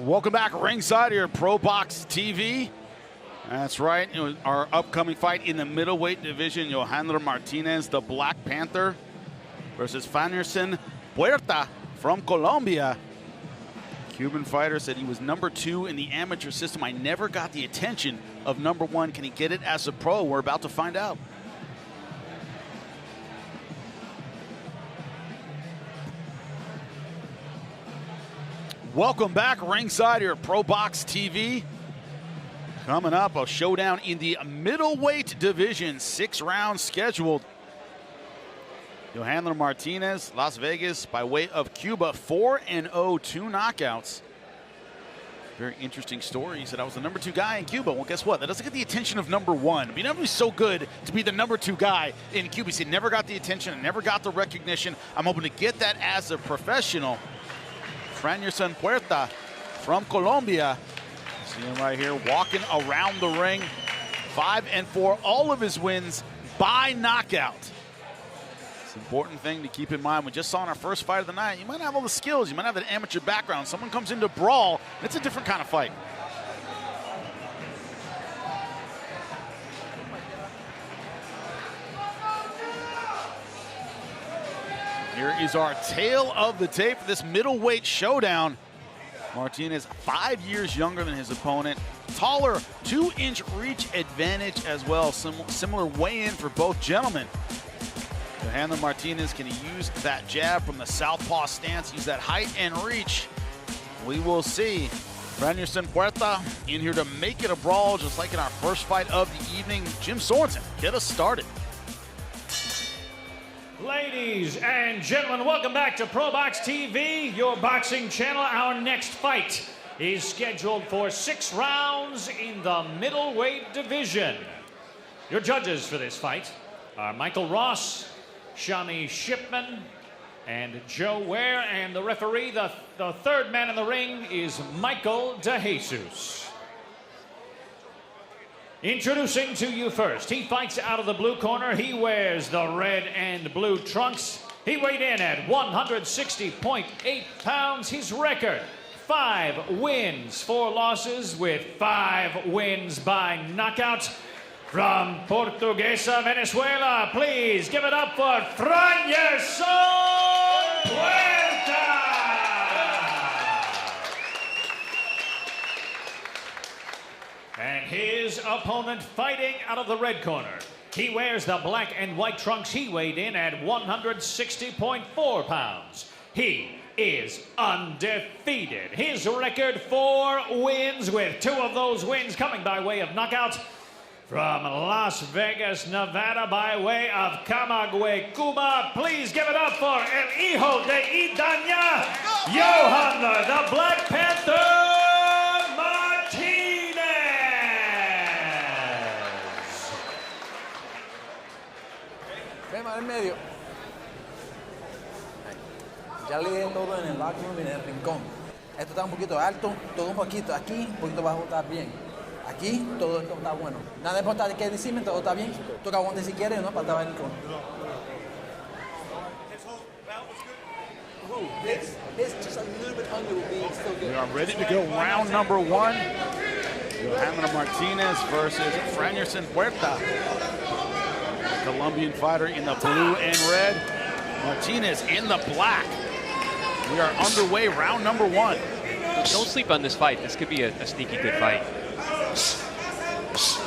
Welcome back ringside here at ProBox TV. That's right, our upcoming fight in the middleweight division, Yojanier Martinez, the Black Panther, versus Franyerson, Puerta from Colombia. Cuban fighter said he was #2 in the amateur system. I never got the attention of #1. Can he get it as a pro? We're about to find out. Welcome back ringside here at ProBox TV. Coming up, a showdown in the middleweight division. 6 rounds scheduled. Yojanier Martinez, Las Vegas, by way of Cuba, 4-0, 2 knockouts. Very interesting story. He said, I was the #2 guy in Cuba. Well, guess what? That doesn't get the attention of #1. I mean, never be so good to be the #2 guy in Cuba. He said, never got the attention, never got the recognition. I'm hoping to get that as a professional. Franyerson Puerta from Colombia. See him right here walking around the ring. 5-4, all of his wins by knockout. It's an important thing to keep in mind. We just saw in our first fight of the night, you might have all the skills, you might have an amateur background. Someone comes into brawl, it's a different kind of fight. Here is our tail of the tape for this middleweight showdown. Martinez, 5 years younger than his opponent. Taller, 2-inch reach advantage as well. Similar weigh-in for both gentlemen. Yojanier Martinez, can he use that jab from the southpaw stance, use that height and reach? We will see. Franyerson Puerta in here to make it a brawl, just like in our first fight of the evening. Jim Sorensen, get us started. Ladies and gentlemen, welcome back to ProBox TV, your boxing channel. Our next fight is scheduled for 6 rounds in the middleweight division. Your judges for this fight are Michael Ross, Shami Shipman, and Joe Ware. And the referee, the third man in the ring, is Michael DeJesus. Introducing to you first, he fights out of the blue corner. He wears the red and blue trunks. He weighed in at 160.8 pounds. His record, 5 wins, 4 losses, with 5 wins by knockout. From Portuguesa, Venezuela, please give it up for Franyerson Puerta! And his opponent fighting out of the red corner. He wears the black and white trunks. He weighed in at 160.4 pounds. He is undefeated. His record, 4 wins, with 2 of those wins coming by way of knockout. From Las Vegas, Nevada, by way of Camagüey, Cuba, please give it up for El Hijo de Idaña, Yojanier, the Black Panther. Ven en medio. Ya le di todo en el locker room y en el rincón. Esto está un poquito alto, todo un poquito. Aquí, un poquito bajo, está bien. Aquí, todo esto está bueno. Nada importa que decirme, todo está bien. Toca aguante si quieres, ¿no? Para estar en el rincón. Just a little bit under will be still good. We are ready to go. Round #1. Yojanier Martinez versus Franyerson Puerta. Colombian fighter in the blue and red. Martinez in the black. We are underway, round #1. Don't sleep on this fight. This could be a sneaky good fight.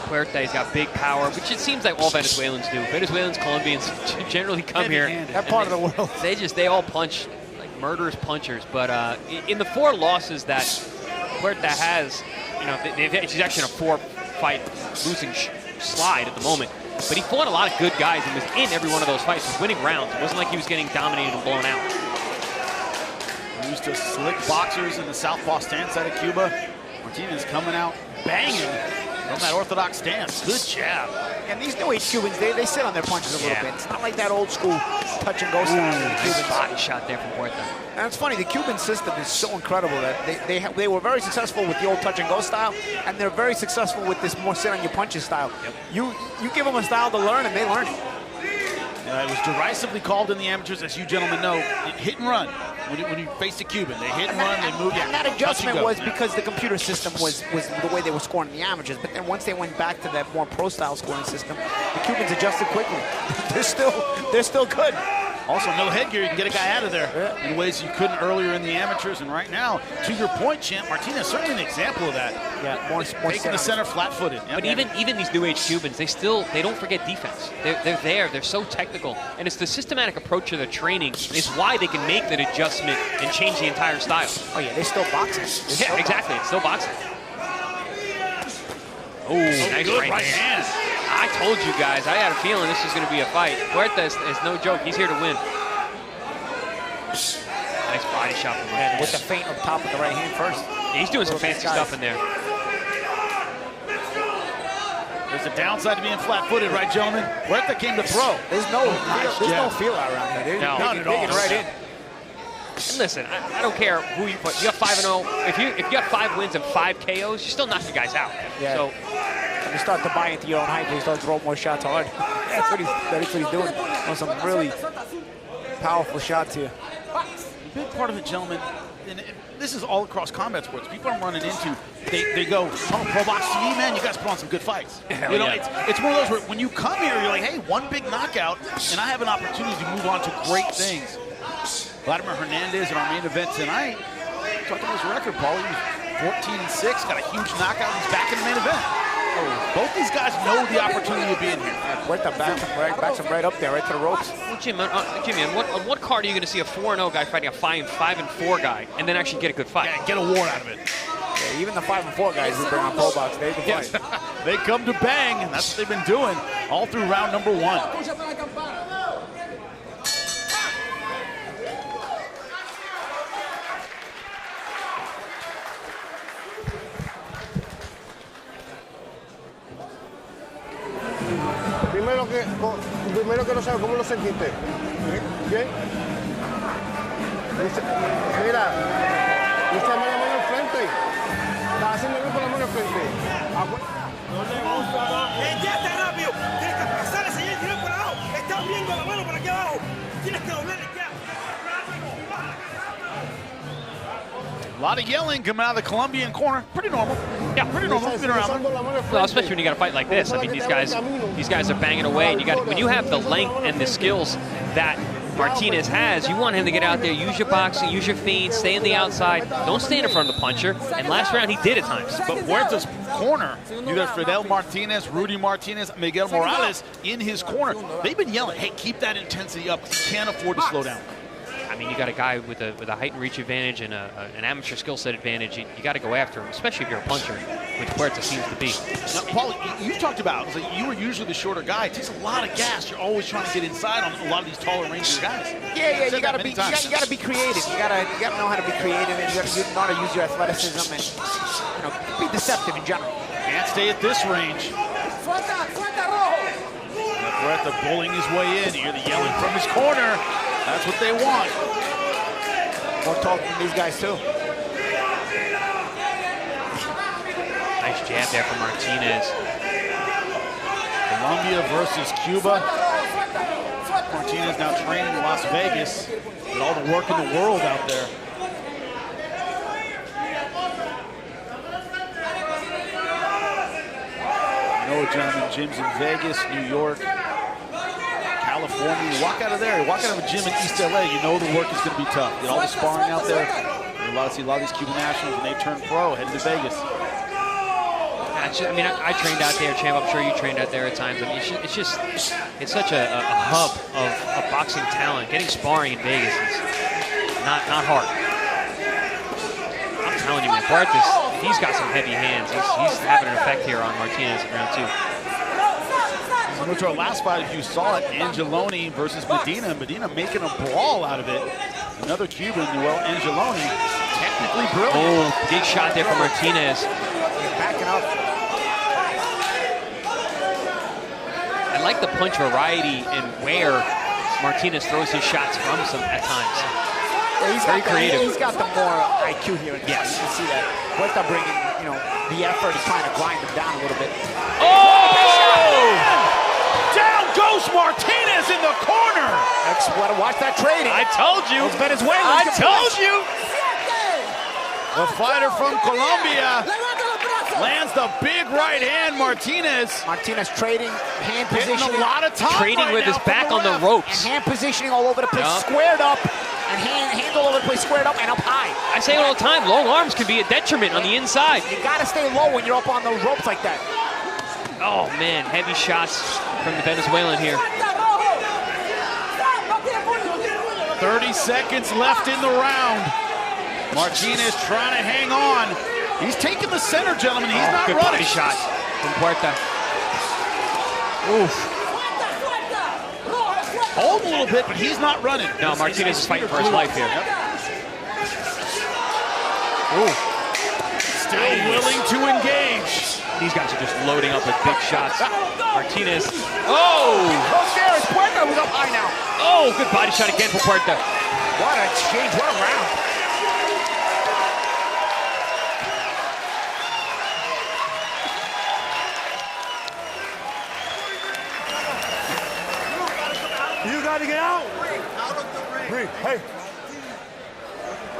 Puerta, he's got big power, which it seems like all Venezuelans do. Venezuelans, Colombians generally come here. That part of the world. They all punch like murderous punchers. But in the 4 losses that Puerta has, you know, she's actually in a 4-fight losing slide at the moment. But he fought a lot of good guys and was in every one of those fights, was winning rounds. It wasn't like he was getting dominated and blown out. Used to slick boxers in the southpaw stance out of Cuba. Martinez coming out banging from that orthodox stance. Good jab. And these new age Cubans, they sit on their punches a little bit. It's not like that old school touch and go style. Cuban body shot there from Puerta. And it's funny, the Cuban system is so incredible that they were very successful with the old touch and go style, and they're very successful with this more sit on your punches style. Yep. You give them a style to learn, and they learn it. It was derisively called in the amateurs, as you gentlemen know, hit and run. When you face a Cuban, they hit and run, they move. And that adjustment was because the computer system was the way they were scoring the amateurs. But then once they went back to that more pro-style scoring system, the Cubans adjusted quickly. they're still good. Also, no headgear, you can get a guy out of there in ways you couldn't earlier in the amateurs. And right now, to your point, Champ, Martinez certainly an example of that. Yeah, more taking the center flat-footed. But even these new age Cubans, they don't forget defense. They're there. They're so technical, and it's the systematic approach of their training is why they can make that adjustment and change the entire style. Oh yeah, they're still boxing. Exactly. It's still boxing. Oh, nice right hand. I told you guys, I had a feeling this was going to be a fight. Puerta is no joke. He's here to win. Nice body shot from Martinez. With the feint up top of the right hand first. Yeah, he's doing some fancy stuff in there. There's a downside to being flat-footed, right, gentlemen? Puerta came to throw. There's no feel out around here. Not at all. Right in. And listen, I don't care who you put. You got 5-0. If you got 5 wins and 5 KOs, you still knock your guys out. Yeah. So when you start to buy into your own hype, you start to throw more shots hard. That's what he's doing. On some really powerful shots here. A big part of it, gentlemen, and this is all across combat sports. People I'm running into, they go, oh, ProBoxTV, man, you guys put on some good fights. You know, it's one of those where when you come here, you're like, hey, one big knockout, and I have an opportunity to move on to great things. Vladimir Hernandez in our main event tonight. Talk about his record, Paul. He was 14-6, got a huge knockout. He's back in the main event. Both these guys know the opportunity of being here. Puerta backs him right up there, right to the ropes. Well, Jimmy, on what card are you going to see a 4-0 guy fighting a 5-4 guy and then actually get a good fight? Yeah, get a war out of it. Yeah, even the 5-4 guys who bring on ProBox, they can fight. They come to bang, and that's what they've been doing all through round number 1. Primero que no sabes, ¿cómo lo sentiste? ¿Bien? Mira, usa la mano al frente. Estás haciendo bien con la mano al frente. Ya está rápido. Tienes que pasar ese y tirar para abajo. Estás viendo la mano por aquí abajo. Tienes que doblar ya. A lot of yelling coming out of the Colombian corner. Pretty normal. Yeah, pretty normal. Been around. Well, especially when you got a fight like this. I mean, these guys are banging away, and when you have the length and the skills that Martinez has, you want him to get out there, use your boxing, use your feet, stay on the outside, don't stand in front of the puncher. And last round he did at times. But Puerta's corner, you got Fidel Martinez, Rudy Martinez, Miguel Morales in his corner. They've been yelling, hey, keep that intensity up. You can't afford to slow down. I mean, you got a guy with a height and reach advantage and an amateur skill set advantage. You got to go after him, especially if you're a puncher, which Puerta seems to be. Now, Paul, you talked about you were usually the shorter guy. It takes a lot of gas. You're always trying to get inside on a lot of these taller, rangier guys. Yeah, you got to be creative. You got to know how to be creative, and you got to know how to use your athleticism and be deceptive in general. Can't stay at this range. Puerta bullying his way in. You hear the yelling from his corner. That's what they want. More talk from these guys, too. Nice jab there from Martinez. Colombia versus Cuba. Martinez now training in Las Vegas. With all the work in the world out there. You know, gentlemen, gyms in Vegas, New York, California. You walk out of there, you walk out of a gym in East LA, you know the work is going to be tough. Get all the sparring out there. You see a lot of these Cuban nationals when they turn pro, heading to Vegas. I mean, I trained out there, Champ. I'm sure you trained out there at times. I mean, it's such a hub of boxing talent. Getting sparring in Vegas is not hard. I'm telling you, man, he's got some heavy hands. He's having an effect here on Martinez in round 2. Similar to our last fight, if you saw it, Angeloni versus Medina. Medina making a brawl out of it. Another Cuban, Yoel Angeloni, technically brilliant. Oh, big shot there from Martinez. Backing up. I like the punch variety and where Martinez throws his shots from at times. Yeah, he's very creative. He's got the more IQ here. Yes, you can see that. Puerta bringing, the effort is trying to grind him down a little bit. Oh! Down goes Martinez in the corner. Watch that trading. I told you. It's Venezuela. I told you. The fighter from Colombia lands the big right hand. Martinez trading, hand getting positioning. a lot of time Trading right with now his from back the on the ref. ropes. And hand positioning all over the place, Yup. squared up, and hands all over the place, squared up and up high. I say it all the time, long arms can be a detriment on the inside. You gotta stay low when you're up on those ropes like that. Oh man, heavy shots from the Venezuelan here. 30 seconds left in the round. Martinez trying to hang on. He's taking the center, gentlemen. He's not Good running. body shot from Puerta. Oof. Hold a little bit, but he's not running. No, Martinez is fighting for his life here. Ooh. Still willing to engage. These guys are just loading up with big shots. Martinez. Oh! There's Puerta, who's up high now. Oh, good body shot again for Puerta. What a exchange, what a round. You gotta get out. Ring. Hey.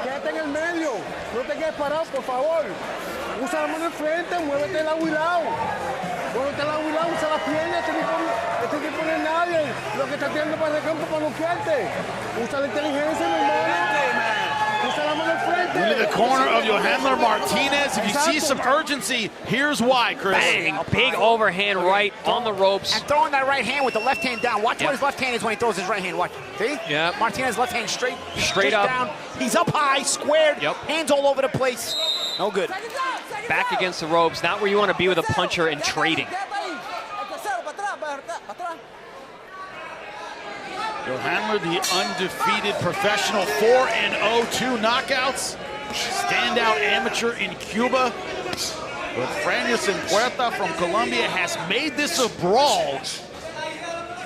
Quédate en el medio. No te quedes parado, por favor. Usa la mano enfrente, muévete el lado y lado. Muévete el lado y lado, usa las piernas. Este tipo no es nadie. Lo que está tirando para el campo para noquearte. Usa la inteligencia, mi hermano. Usa la mano enfrente. Into the corner of Yojanier Martinez. If you see some urgency, here's why, Chris. Bang! Big overhand right on the ropes. And throwing that right hand with the left hand down. Watch what his left hand is when he throws his right hand. Watch. See? Yeah. Martinez left hand straight up. down. He's up high, squared. Yep. Hands all over the place. No good. Back against the ropes. Not where you want to be with a puncher and trading. Yojanier, the undefeated professional, 4-0, 2 knockouts. Standout amateur in Cuba. But Franyerson Puerta from Colombia has made this a brawl.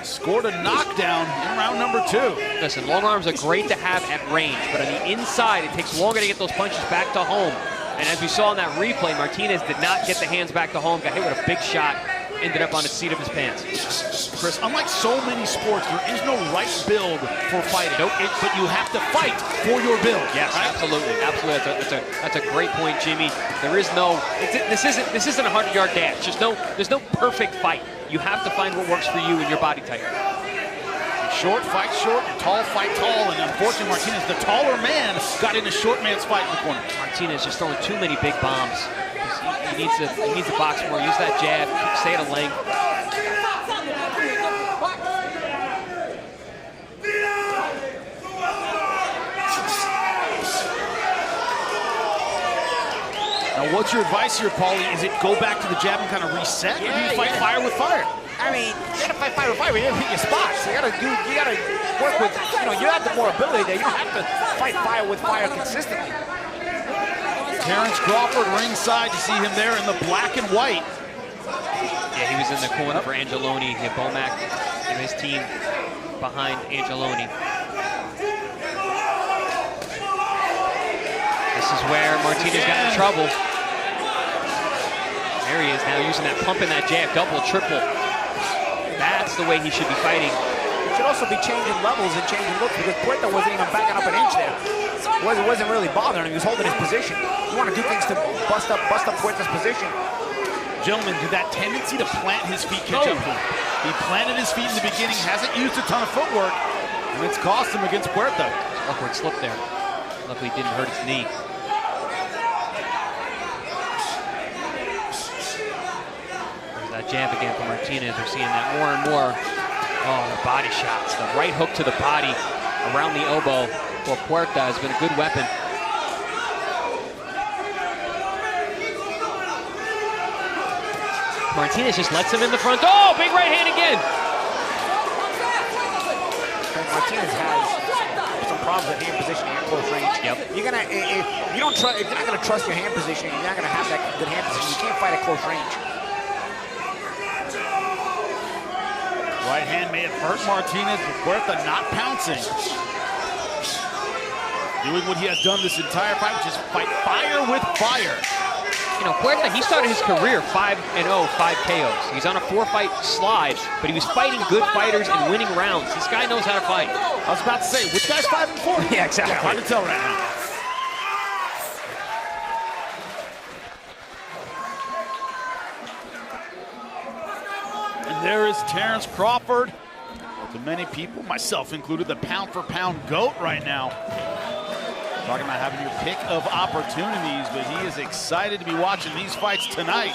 Scored a knockdown in round number 2. Listen, long arms are great to have at range, but on the inside, it takes longer to get those punches back to home. And as we saw in that replay, Martinez did not get the hands back to home, got hit with a big shot, ended up on the seat of his pants. Chris, unlike so many sports, there is no right build for fighting. Nope. But you have to fight for your build. Yes, right? Absolutely. That's a great point, Jimmy. There is no. This isn't a 100-yard dash. There's no perfect fight. You have to find what works for you and your body type. Short fight short, tall fight tall, and unfortunately Martinez, the taller man, got in a short man's fight in the corner. Martinez just throwing too many big bombs. He needs to box more. Use that jab. Stay at a length. Now, what's your advice here, Paulie? Is it go back to the jab and kind of reset, or do you fight fire with fire? I mean, you gotta fight fire with fire. You gotta hit your spots. You gotta work with, you have the more ability there. You don't have to fight fire with fire consistently. Terrence Crawford ringside to see him there in the black and white. Yeah, he was in the corner for Angeloni. He had Bomac and his team behind Angeloni. This is where Martinez got in trouble. There he is now using that pump and that jab, double, triple. That's the way he should be fighting. He should also be changing levels and changing looks because Puerta wasn't even backing up an inch there. It wasn't really bothering him. He was holding his position. You want to do things to bust up Puerta's position. Gentlemen, did that tendency to plant his feet catch up to him? He planted his feet in the beginning, hasn't used a ton of footwork, and it's cost him against Puerta. Awkward slip there. Luckily, it didn't hurt his knee. There's that jab again from Martinez. We're seeing that more and more. Oh, the body shots. The right hook to the body around the elbow for Puerta has been a good weapon. Martinez just lets him in the front. Oh, big right hand again. Martinez has some problems at hand position and close range. Yep. You're gonna if you're not gonna trust your hand position, you're not gonna have that good hand position. You can't fight at close range. Right hand may have hurt Martinez, but Puerta not pouncing. Doing what he has done this entire fight, which is fight fire with fire. you know, Puerta, he started his career 5-0, 5 KOs. He's on a 4-fight slide, but he was fighting good fighters and winning rounds. This guy knows how to fight. I was about to say, which guy's 5-4? Yeah, exactly. Hard to tell right now. And there is Terrence Crawford. To many people, myself included, the pound-for-pound GOAT right now. Talking about having your pick of opportunities, but he is excited to be watching these fights tonight.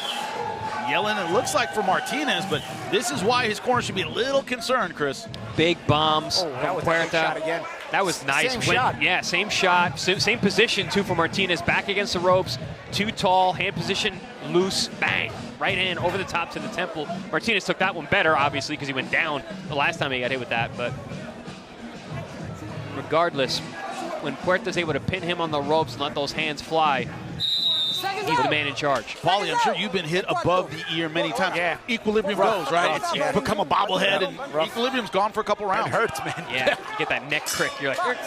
Yelling, it looks like, for Martinez, but this is why his corner should be a little concerned, Chris. Big bombs from Puerta. Shot again. That was nice. Same shot. Yeah, same shot. Same position, too, for Martinez. Back against the ropes. Too tall. Hand position loose. Bang. Right hand over the top to the temple. Martinez took that one better, obviously, because he went down the last time he got hit with that. But regardless, when Puerta's able to pin him on the ropes and let those hands fly, he's the man in charge. Paulie, I'm sure you've been hit above the ear many times. Yeah. Equilibrium goes, right? You become a bobblehead, and equilibrium's gone for a couple rounds. It hurts, man. Yeah, you get that neck crick. You're like,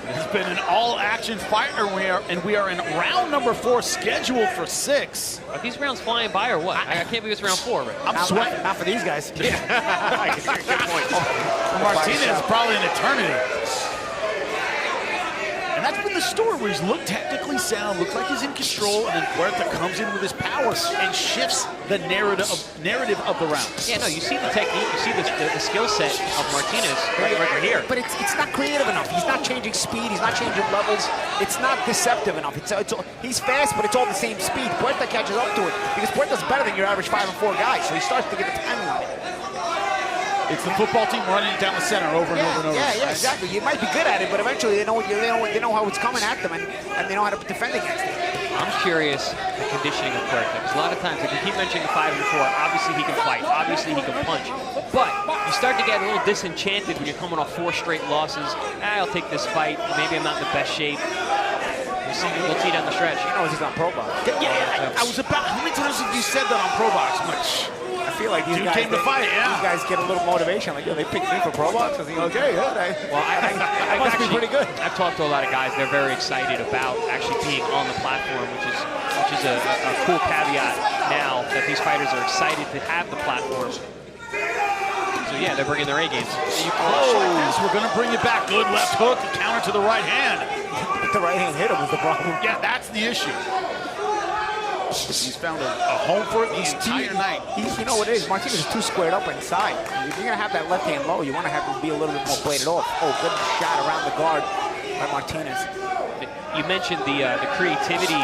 It's been an all-action fight, and we are in round number 4, scheduled for 6. are these rounds flying by or what? I can't believe it's round 4. Right? I'm sweating. Not for these guys. Good point. For Martinez, probably an eternity. And that's been the story where he's looked technically sound, looks like he's in control, and then Puerta comes in with his power and shifts the narrative of the round. Yeah, no, you see the technique, you see the skill set of Martinez right here. But it's not creative enough. He's not changing speed. He's not changing levels. It's not deceptive enough. He's fast, but it's all the same speed. Puerta catches up to it because Puerta's better than your average 5-4 guy, so he starts to get the timing on it. It's the football team running it down the center over and over and over. Yeah, exactly. You might be good at it, but eventually they know how it's coming at them, and they know how to defend against it. I'm curious the conditioning of Puerta, because a lot of times, if you keep mentioning the 5-4, obviously he can fight, obviously he can punch, but you start to get a little disenchanted when you're coming off 4 straight losses. I'll take this fight. Maybe I'm not in the best shape. We'll see down the stretch. He knows he's on ProBox. Yeah, I was about. How many times have you said that on ProBox? I feel like these Dude guys came to fight, yeah. These guys get a little motivation. Like, yo, they picked me for ProBox. I was like, okay, good. Well, I must be pretty good. I've talked to a lot of guys. They're very excited about actually being on the platform, which is a cool caveat now that these fighters are excited to have the platform. So yeah, they're bringing their A games. We're going to bring it back. Good left hook, counter to the right hand. The right hand hit him was the problem. Yeah, that's the issue. He's found a home for it the entire night. You know what it is? Martinez is too squared up inside. If you're going to have that left hand low, you want to have it be a little bit more bladed off. Oh, good shot around the guard by Martinez. You mentioned the creativity,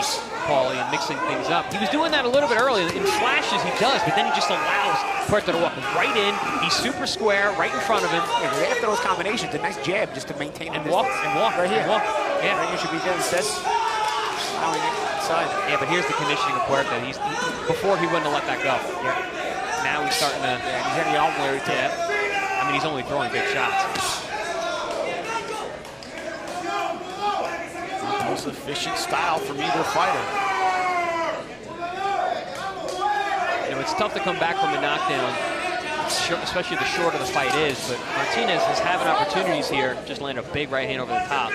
Paulie, and mixing things up. He was doing that a little bit earlier. In flashes, he does, but then he just allows Puerta to walk right in. He's super square, right in front of him. Yeah, after those combinations, a nice jab just to maintain and walk right here. Yeah, right here should be dead instead. Yeah, but here's the conditioning of Puerta. Before he wouldn't have let that go. Yeah. Now he's starting to. Yeah, he's getting the arm where he took. Yeah. I mean, he's only throwing big shots. Not the most efficient style from either fighter. You know, it's tough to come back from a knockdown, especially the shorter the fight is, but Martinez is having opportunities here, just landed a big right hand over the top.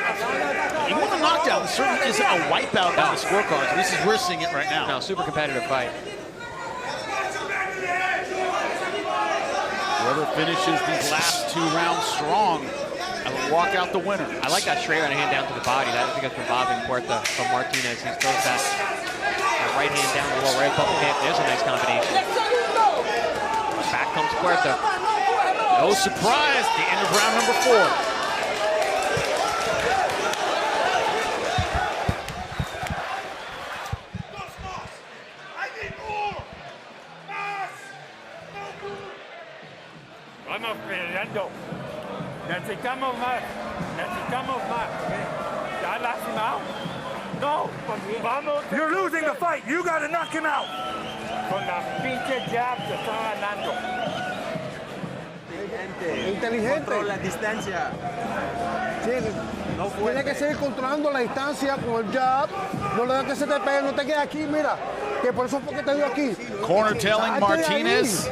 Even with a knockdown, this certainly isn't a wipeout on the scorecards. This is, we're seeing it right now. No, super competitive fight. Whoever finishes these last 2 rounds strong, I will walk out the winner. I like that straight right hand down to the body. I think that's been bothering Puerta from Martinez. He throws that right hand down the low, right above the hip. There's a nice combination. Back comes Puerta. No surprise, the end of round number 4. Vamos peleando. Necesitamos más. ¿Ya lastimado? No. Vamos. You're losing the fight. You got to knock him out. Con la pinche jab te está ganando. Inteligente. Controla la distancia. Sí, tiene que seguir controlando la distancia con el jab. No le da que se te pegue, no te quedes aquí, mira. Que por eso fue que te dio aquí. Corner telling Martinez,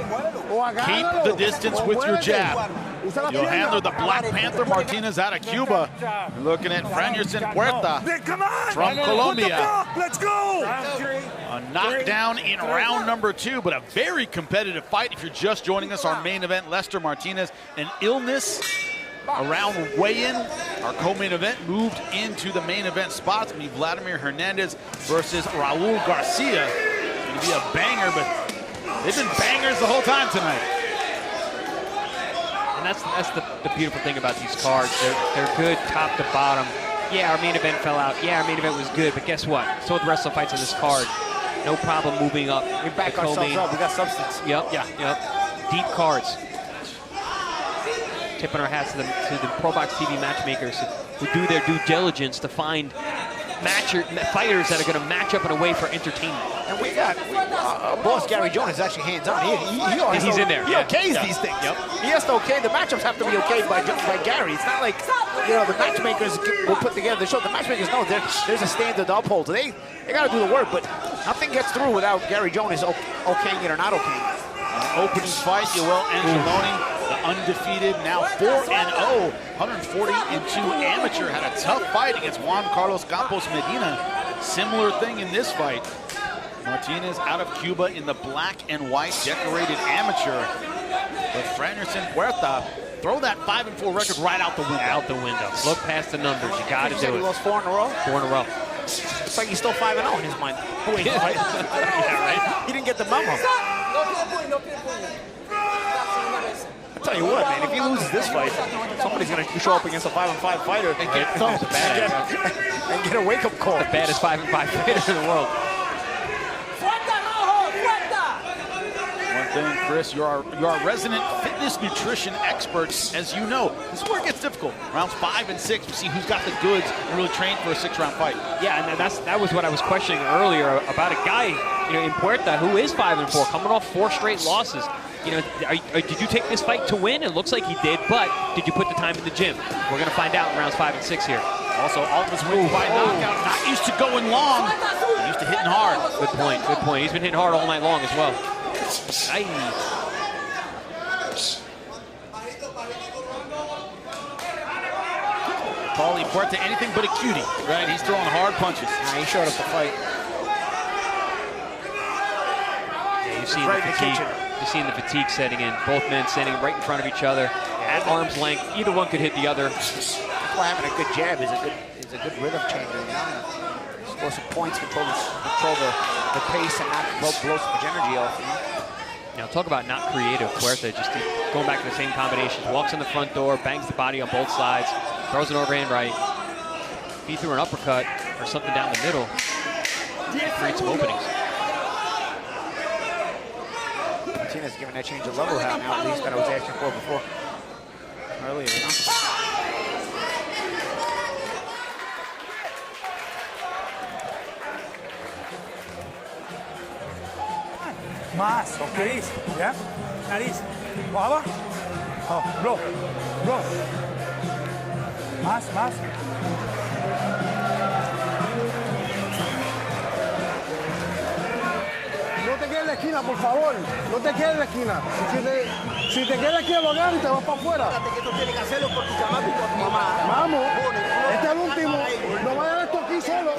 keep the distance with your jab. Usa la pierna. Yojanier, the Black Panther Martinez out of Cuba. You're looking at Franyerson Puerta Come on! from Colombia. Let's go! A knockdown in round number 2, but a very competitive fight. If you're just joining us, our main event, Lester Martinez, an illness around weigh-in. Our co-main event moved into the main event spot. It's going to be Vladimir Hernandez versus Raul Garcia. It's going to be a banger, but they've been bangers the whole time tonight. And that's the beautiful thing about these cards. They're good top to bottom. Yeah, our main event fell out. Yeah, our main event was good, but guess what? So with the rest of the fights on this card, no problem moving up. We back ourselves up. We got substance. Yep. Deep cards. Tipping our hats to the ProBox TV matchmakers who do their due diligence to find fighters that are going to match up in a way for entertainment. And we got boss Gary Jones is actually hands-on. He's in there. He okays these things. Yep. He has to okay. The matchups have to be okayed by Gary. It's not like, the matchmakers will put together the show. The matchmakers know there's a standard to uphold. They got to do the work, but nothing gets through without Gary Jones okaying it or not okaying it. Opening fight, Yoel Angeloni, the undefeated, now 4-0, 140-2 amateur, had a tough fight against Juan Campos Medina. Similar thing in this fight. Martinez out of Cuba in the black and white decorated amateur. But Franyerson Puerta, throw that 5-4 record right out the window. Out the window. Look past the numbers. You got to do He it. lost 4 in a row? 4 in a row. It's like he's still 5-0 in his mind. Yeah, right? He didn't get the memo. I'll tell you what, man, if he loses this fight, somebody's going to show up against a 5-5 fighter and get thumped and get a wake-up call. The baddest 5-5 fighter in the world. One thing, Chris, you're our resident fitness nutrition expert. As you know, this is where it gets difficult. Rounds 5 and 6, we see who's got the goods and really train for a 6-round fight. Yeah, and that was what I was questioning earlier about a guy, in Puerta who is 5-4, coming off 4 straight losses. Did you take this fight to win? It looks like he did, but did you put the time in the gym? We're going to find out in rounds 5 and 6 here. Also, all of his wins by knockout. Not used to going long, used to hitting hard. Good point. He's been hitting hard all night long as well. Paulie Puerta, anything but a cutie, right? He's throwing hard punches. He showed up to fight. Yeah, you've seen the fatigue. You've seen the fatigue setting in. Both men standing right in front of each other at arm's length. Either one could hit the other. That's why having a good jab is a good rhythm changer. Score some points, control the pace, and not blow so much energy off. Now talk about not creative. Puerta just going back to the same combinations. Walks in the front door, bangs the body on both sides, throws an overhand right. If he threw an uppercut or something down the middle, create some openings. Martinez giving that change of level now, at least, that I was asking for before. Earlier, Más, nariz, ¿ya? Nariz. Baba. Oh, blow. Más. No te quedes en la esquina, por favor. No te quedes en la esquina. Si te quedas en la esquina, lo agarras y te vas para afuera. Esto tiene que hacerlo por tu chamaco y por tu mamá. Vamos. Este es el último. No vayas esto aquí solo.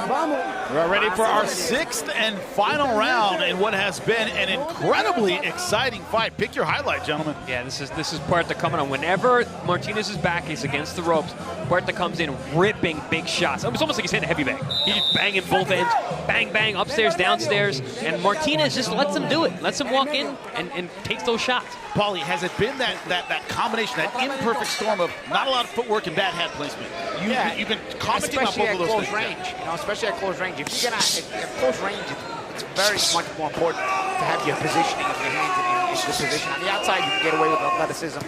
Vamos. We're ready for our 6th and final round in what has been an incredibly exciting fight. Pick your highlight, gentlemen. Yeah, this is Puerta coming on. Whenever Martinez's back is against the ropes, Puerta comes in ripping big shots. It's almost like he's hitting a heavy bag. He's just banging both ends, bang, upstairs, downstairs, and Martinez just lets him do it. Lets him walk in and takes those shots. Paulie, has it been that combination, that imperfect storm of not a lot of footwork and bad head placement? You've been commenting about both of those things. Especially at close range. If you get at close range, it's very much more important to have your positioning of your hands in good position. On the outside, you can get away with athleticism,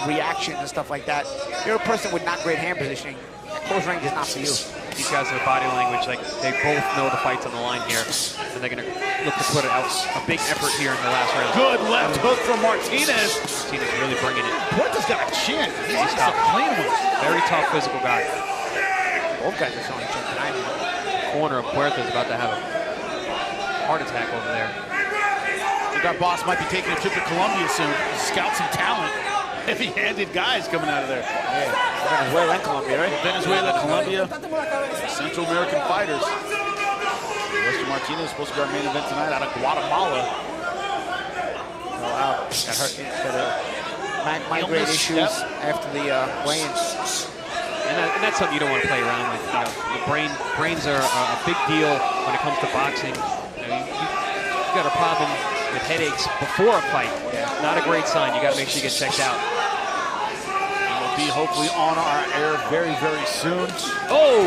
reaction, and stuff like that. You're a person with not great hand positioning. At close range is not for you. These guys have body language, like they both know the fight's on the line here, and they're going to look to put out a big effort here in the last round. Good left hook from Martinez. Martinez really bringing it. Puerta's got a chin. He's tough. a clean one. Very tough physical guy. Both guys are showing chin tonight. Corner of Puerta is about to have a heart attack over there. I think our boss might be taking a trip to Colombia soon. Scout some talent. heavy-handed guys coming out of there. Yeah, Venezuela and Colombia, right? Venezuela, Colombia, Central American fighters. Western Martinez is supposed to be our main event tonight out of Guatemala. Oh, wow. Got hurt. Migraine issues after the weigh-ins. And that's something you don't want to play around with. You know, the brains are a big deal when it comes to boxing. You know, you got a problem with headaches before a fight. Yeah. Not a great sign. You got to make sure you get checked out. We'll be hopefully on our air very, very soon. Oh!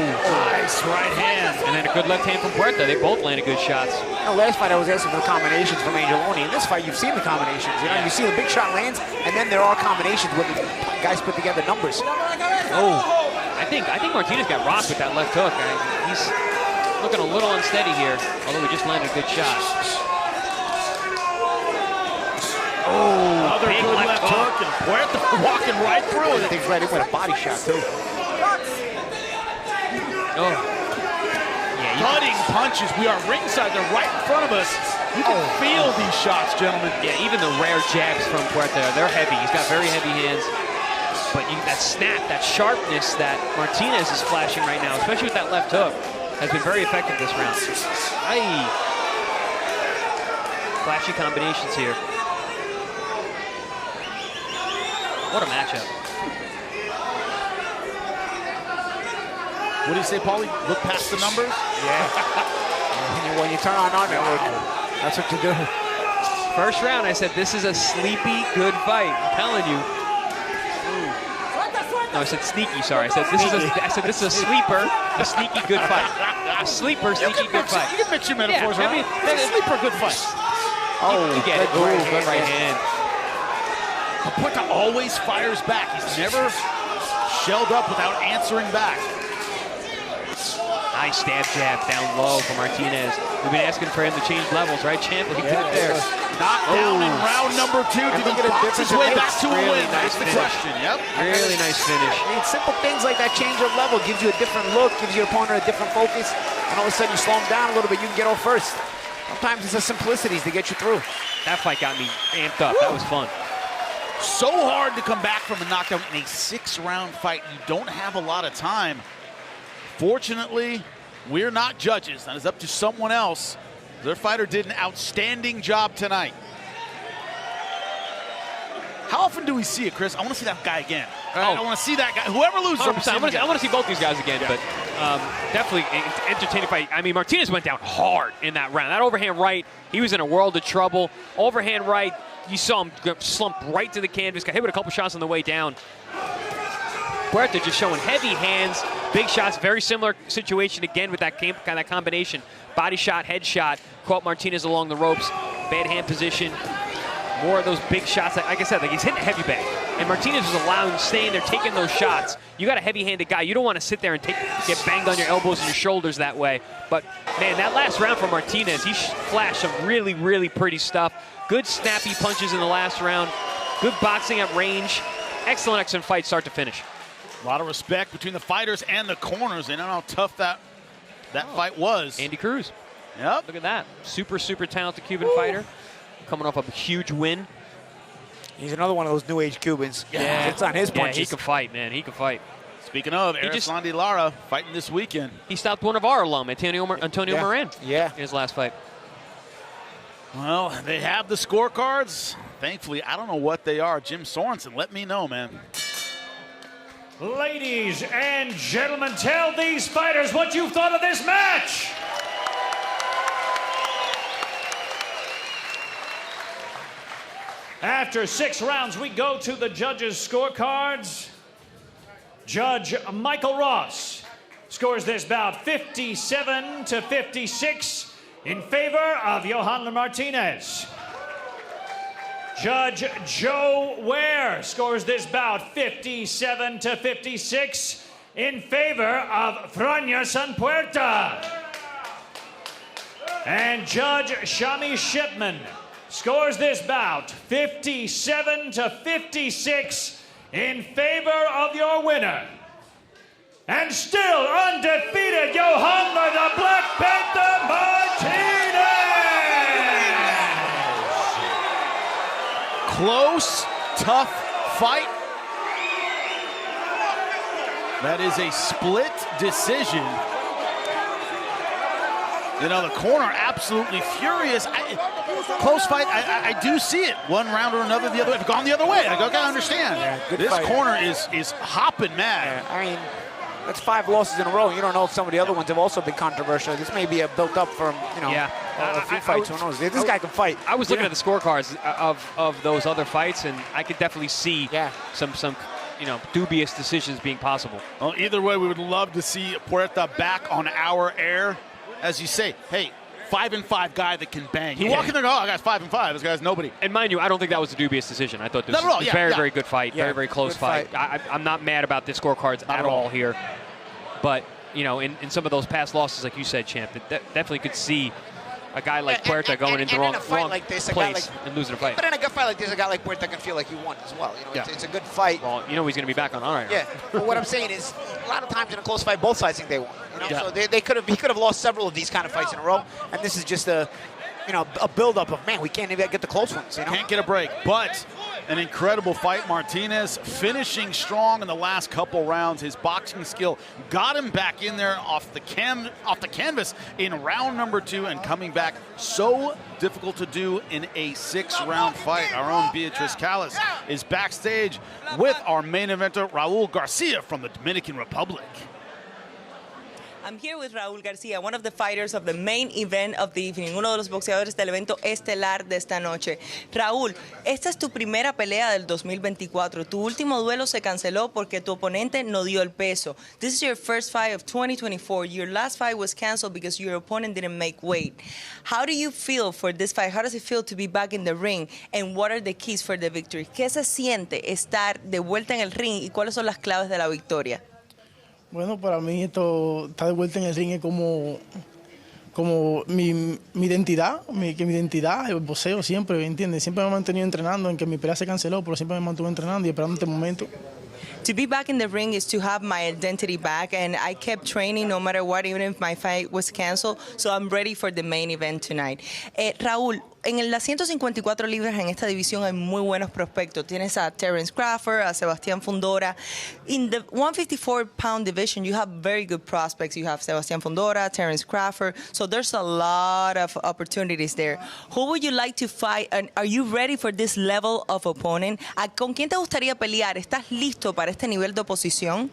Nice right hand. And then a good left hand from Puerta. They both landed good shots. You know, last fight I was asking for the combinations from Angeloni. In this fight, you've seen the combinations. You know, you see the big shot lands, and then there are combinations where the guys put together numbers. Oh, I think Martinez got rocked with that left hook. He's looking a little unsteady here, although he just landed a good shot. Oh, another big good left hook, and Puerta walking right through it. I think Vladimir with a body shot too. Oh, yeah, cutting punches. We are ringside. They're right in front of us. You can feel these shots, gentlemen. Yeah, even the rare jabs from Puerta, they're heavy. He's got very heavy hands. But that snap, that sharpness that Martinez is flashing right now, especially with that left hook, has been very effective this round. Aye. Flashy combinations here. What a matchup. What do you say, Paulie? Look past the numbers? Yeah. When you turn on our network, that's what you do. First round, I said, this is a sleepy, good fight. I'm telling you. No, I said sneaky, sorry. I said this is a sleeper, a sneaky good fight. A sleeper, sneaky good fight. You can mix your metaphors, yeah, right? I mean, a sleeper, good fight. Oh, you get it. Good right hand. Puerta always fires back. He's never shelled up without answering back. Nice stab jab down low for Martinez. We've been asking for him to change levels, right, champ? He did it there. Knocked down in round number 2. Did he box his way back to a win? That's the question. Yep. Really nice finish. I mean, simple things like that change of level gives you a different look, gives your opponent a different focus, and all of a sudden you slow him down a little bit, you can get off first. Sometimes it's the simplicities to get you through. That fight got me amped up. That was fun. So hard to come back from a knockdown in a 6-round fight. You don't have a lot of time. Fortunately, we're not judges. That is up to someone else. Their fighter did an outstanding job tonight. How often do we see it, Chris? I want to see that guy again. I want to see that guy. Whoever loses, I want to see both these guys again, but definitely entertaining fight. I mean, Martinez went down hard in that round. That overhand right, he was in a world of trouble. Overhand right, you saw him slump right to the canvas. Got hit with a couple shots on the way down. Puerta just showing heavy hands, big shots, very similar situation again with that kind of combination. Body shot, head shot, caught Martinez along the ropes, bad hand position. More of those big shots, like I said, like he's hitting a heavy bag. And Martinez was staying there, taking those shots. You got a heavy-handed guy. You don't want to sit there and get banged on your elbows and your shoulders that way. But, man, that last round for Martinez, he flashed some really, really pretty stuff. Good snappy punches in the last round. Good boxing at range. Excellent fight start to finish. A lot of respect between the fighters and the corners. They know how tough that fight was. Andy Cruz. Yep. Look at that. Super, super talented Cuban fighter. Coming off a huge win. He's another one of those new age Cubans. Yeah. It's on his punches. Yeah, he can fight, man. He can fight. Speaking of, Erislandy Lara fighting this weekend. He stopped one of our alum, Antonio Moran. Yeah. In his last fight. Well, they have the scorecards. Thankfully, I don't know what they are. Jim Sorensen, let me know, man. Ladies and gentlemen, tell these fighters what you thought of this match. After 6 rounds, we go to the judges' scorecards. Judge Michael Ross scores this bout 57-56 in favor of Yohan Martinez. Judge Joe Ware scores this bout 57-56 in favor of Franyerson Puerta. And Judge Shami Shipman scores this bout 57-56 in favor of your winner. And still undefeated, Yohan the Black Panther Martinez! Close, tough fight. That is a split decision. You know, the corner absolutely furious. Close fight, I do see it. One round or another, the other way. If gone the other way, I gotta understand. Yeah, this fight. corner is hopping mad. Yeah, I mean, that's 5 losses in a row. You don't know if some of the other ones have also been controversial. This may be built up from, you know, a few fights. Who knows? This guy can fight. I was looking at the scorecards of those other fights, and I could definitely see some you know, dubious decisions being possible. Well, either way, we would love to see Puerta back on our air. As you say, hey, 5-5 guy that can bang. You walk in there and go, oh, I got 5-5. This guy's nobody. And mind you, I don't think that was a dubious decision. I thought this was a very, very good fight. Very, very close fight. I'm not mad about the scorecards at all here. But, you know, in some of those past losses, like you said, Champ, that definitely could see a guy like Puerta going into the wrong place and losing a fight. But in a good fight like this, a guy like Puerta can feel like he won as well. You know, it's a good fight. Well, you know he's going to be back on our air. Yeah. But what I'm saying is, a lot of times in a close fight, both sides think they won. You know, so he could have lost several of these kind of fights in a row, and this is just a build-up of, man, we can't even get the close ones. You know? Can't get a break, but an incredible fight. Martinez finishing strong in the last couple rounds. His boxing skill got him back in there off the canvas in round number 2, and coming back so difficult to do in a 6-round fight. Our own Beatriz Callas is backstage with our main eventer, Raul Garcia from the Dominican Republic. I'm here with Raul Garcia, one of the fighters of the main event of the evening, uno de los boxeadores del evento estelar de esta noche. Raúl, esta es tu primera pelea del 2024. Tu último duelo se canceló porque tu oponente no dio el peso. This is your first fight of 2024. Your last fight was canceled because your opponent didn't make weight. How do you feel for this fight? How does it feel to be back in the ring? And what are the keys for the victory? ¿Qué se siente estar de vuelta en el ring y cuáles son las claves de la victoria? Bueno, para mí esto, estar de vuelta en el ring es como mi identidad, mi identidad, el boxeo siempre, ¿me entiendes? Siempre me he mantenido entrenando, en que mi pelea se canceló, pero siempre me mantuve entrenando y esperando este momento. To be back in the ring is to have my identity back, and I kept training no matter what, even if my fight was canceled, so I'm ready for the main event tonight. Raúl, en las 154 libras en esta división hay muy buenos prospectos. Tienes a Terence Crawford, a Sebastián Fundora. In the 154-pound division, you have very good prospects. You have Sebastián Fundora, Terence Crawford, so there's a lot of opportunities there. Who would you like to fight, and are you ready for this level of opponent? ¿Con quién te gustaría pelear? ¿Estás listo para este nivel de oposición?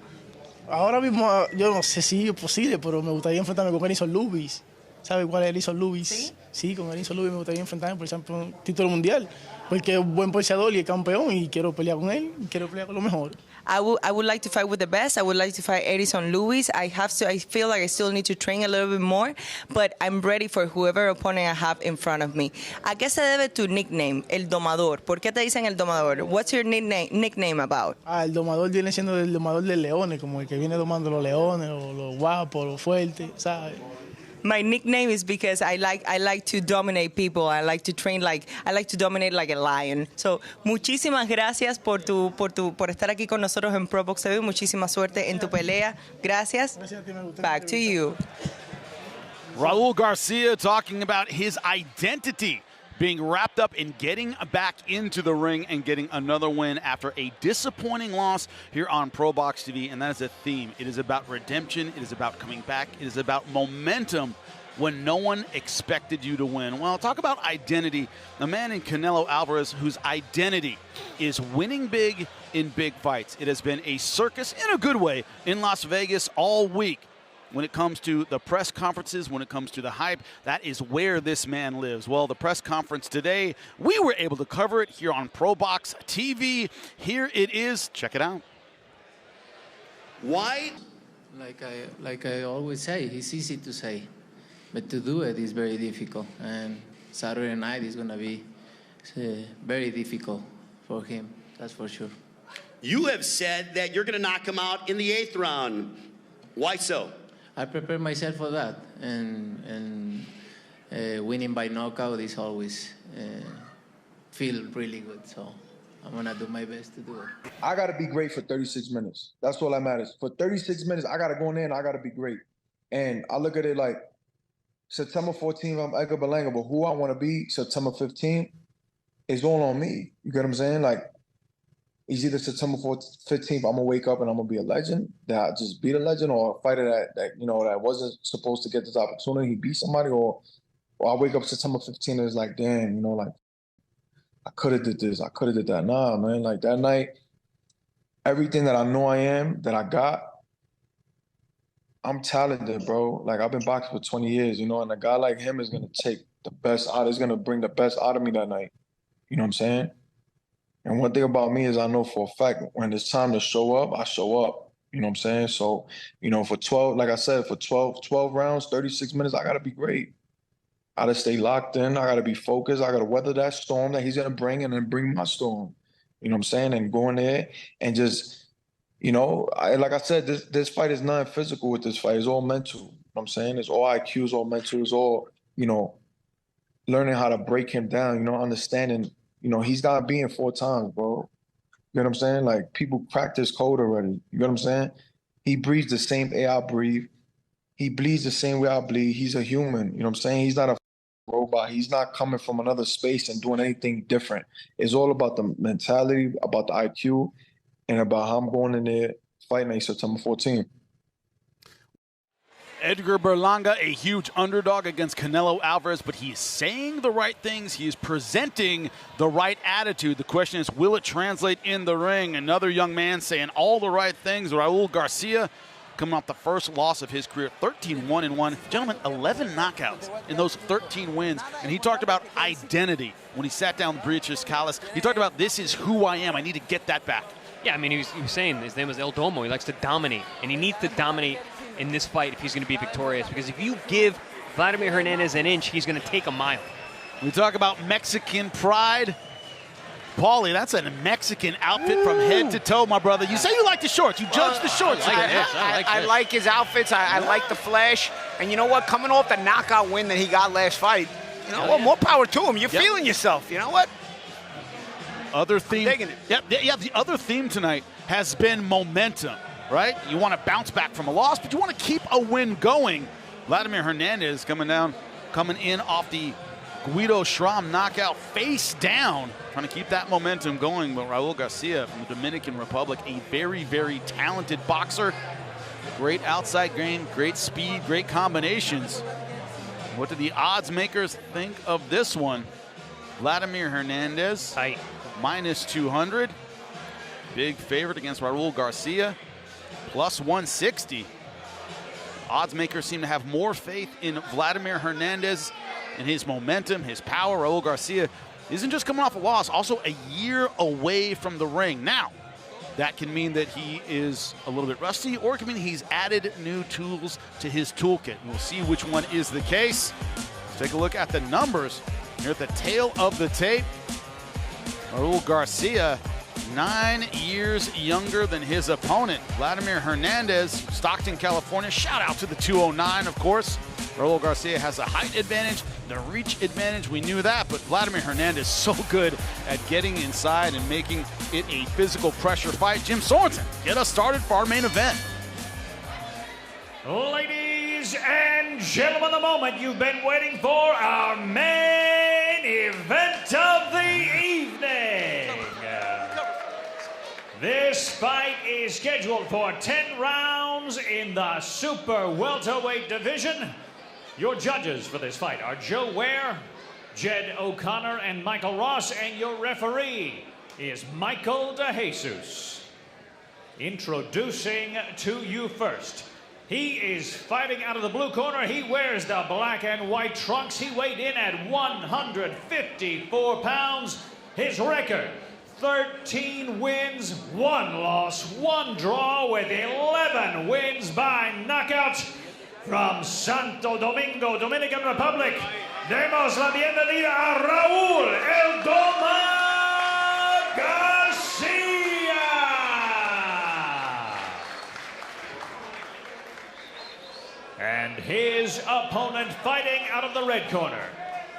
Ahora mismo yo no sé si es posible, pero me gustaría enfrentarme con Elison Lubis. ¿Sabe cuál es Elison Lubis? Sí, con Elison Lubis me gustaría enfrentarme por ejemplo un título mundial, porque es un buen boxeador y es campeón y quiero pelear con él, y quiero pelear con lo mejor. I would like to fight with the best. I would like to fight Edison Lewis. I feel like I still need to train a little bit more, but I'm ready for whoever opponent I have in front of me. ¿A qué se debe tu nickname, El Domador? ¿Por qué te dicen El Domador? What's your nickname about? El Domador viene siendo el domador de leones, como el que viene domando los leones, o los guapos, los fuertes, ¿sabes? My nickname is because I like to dominate people. I like to dominate like a lion. So, muchísimas gracias por estar aquí con nosotros en ProBox TV. Muchísima suerte en tu pelea. Gracias. Back to you. Raul Garcia talking about his identity being wrapped up in getting back into the ring and getting another win after a disappointing loss here on ProBox TV. And that is a theme. It is about redemption. It is about coming back. It is about momentum when no one expected you to win. Well, talk about identity. A man in Canelo Alvarez whose identity is winning big in big fights. It has been a circus, in a good way, in Las Vegas all week. When it comes to the press conferences, when it comes to the hype, that is where this man lives. Well, the press conference today, we were able to cover it here on ProBox TV. Here it is. Check it out. Why? Like I always say, it's easy to say, but to do it is very difficult. And Saturday night is going to be very difficult for him, that's for sure. You have said that you're going to knock him out in the 8th round. Why so? I prepare myself for that, and winning by knockout is always feel really good. So I'm gonna do my best to do it. I gotta be great for 36 minutes. That's all that matters. For 36 minutes, I gotta go in there and I gotta be great. And I look at it like September 14th, I'm Edgar Berlanga, but who I want to be September 15th is all on me. You get what I'm saying? Like It's either September 15th, I'm gonna wake up and I'm gonna be a legend, that I just beat a legend, or a fighter that you know, that wasn't supposed to get this opportunity, he beat somebody, or I wake up September 15th and it's like, damn, you know, like, I could have did this, I could have did that. Nah, man, like that night, everything that I know I am, that I got, I'm talented, bro. Like, I've been boxing for 20 years, you know, and a guy like him is gonna take the best out, is gonna bring the best out of me that night. You know what I'm saying? And one thing about me is I know for a fact when it's time to show up, I show up. You know what I'm saying? So, you know, for 12, like I said, for 12 rounds, 36 minutes, I got to be great. I got to stay locked in. I got to be focused. I got to weather that storm that he's going to bring and then bring my storm. You know what I'm saying? And go in there and just, you know, like I said, this fight is not physical with this fight. It's all mental. You know what I'm saying? It's all IQ, it's all mental. It's all, you know, learning how to break him down, you know, understanding. You know, he's got being 4 times, bro. You know what I'm saying? Like, people cracked his code already. You know what I'm saying? He breathes the same air I breathe. He bleeds the same way I bleed. He's a human. You know what I'm saying? He's not a robot. He's not coming from another space and doing anything different. It's all about the mentality, about the IQ, and about how I'm going in there fighting September 14th. Edgar Berlanga, a huge underdog against Canelo Alvarez, but he is saying the right things. He is presenting the right attitude. The question is, will it translate in the ring? Another young man saying all the right things. Raul Garcia coming off the first loss of his career, 13-1-1. Gentlemen, 11 knockouts in those 13 wins. And he talked about identity when he sat down with Beatrice Callis. He talked about, this is who I am. I need to get that back. Yeah, I mean, he was saying his name was El Domo. He likes to dominate, and he needs to dominate in this fight if he's going to be victorious, because if you give Vladimir Hernandez an inch, he's going to take a mile. We talk about Mexican pride. Paulie, that's a Mexican outfit from head to toe, my brother. You say you like the shorts. You judge the shorts. I like his outfits. I like the flash. And you know what? Coming off the knockout win that he got last fight, you know what? More power to him. You're feeling yourself. You know what? Other theme. The other theme tonight has been momentum. Right? You want to bounce back from a loss, but you want to keep a win going. Vladimir Hernandez coming in off the Guido Schramm knockout face down, trying to keep that momentum going. But Raul Garcia from the Dominican Republic, a very, very talented boxer. Great outside game, great speed, great combinations. What do the odds makers think of this one? Vladimir Hernandez, minus 200. Big favorite against Raul Garcia. Plus 160. Odds makers seem to have more faith in Vladimir Hernandez and his momentum, his power. Raul Garcia isn't just coming off a loss, also a year away from the ring. Now, that can mean that he is a little bit rusty, or it can mean he's added new tools to his toolkit. We'll see which one is the case. Let's take a look at the numbers here at the tail of the tape. Raul Garcia, 9 years younger than his opponent. Vladimir Hernandez, Stockton, California. Shout out to the 209, of course. Raul Garcia has a height advantage, the reach advantage. We knew that, but Vladimir Hernandez so good at getting inside and making it a physical pressure fight. Jim Sorensen, get us started for our main event. Ladies and gentlemen, the moment you've been waiting for, our main event of the evening. This fight is scheduled for 10 rounds in the super welterweight division. Your judges for this fight are Joe Ware, Jed O'Connor, and Michael Ross, and your referee is Michael DeJesus. Introducing to you first, he is fighting out of the blue corner. He wears the black and white trunks. He weighed in at 154 pounds. His record, 13 wins, 1 loss, 1 draw, with 11 wins by knockout. From Santo Domingo, Dominican Republic, demos la bienvenida a Raul El Doma Garcia. And his opponent fighting out of the red corner.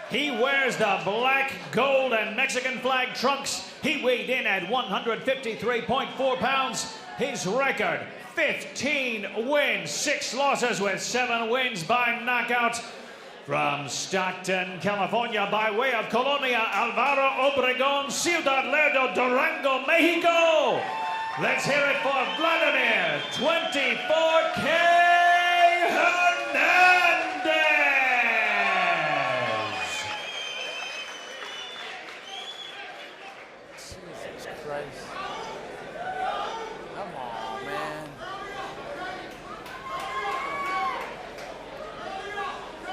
He wears the black, gold, and Mexican flag trunks. He weighed in at 153.4 pounds. His record, 15 wins, 6 losses, with 7 wins by knockout. From Stockton, California, by way of Colonia, Alvaro Obregón, Ciudad Lerdo, Durango, Mexico. Let's hear it for Vladimir, 24K Hernandez. Jesus Christ. Come on, man.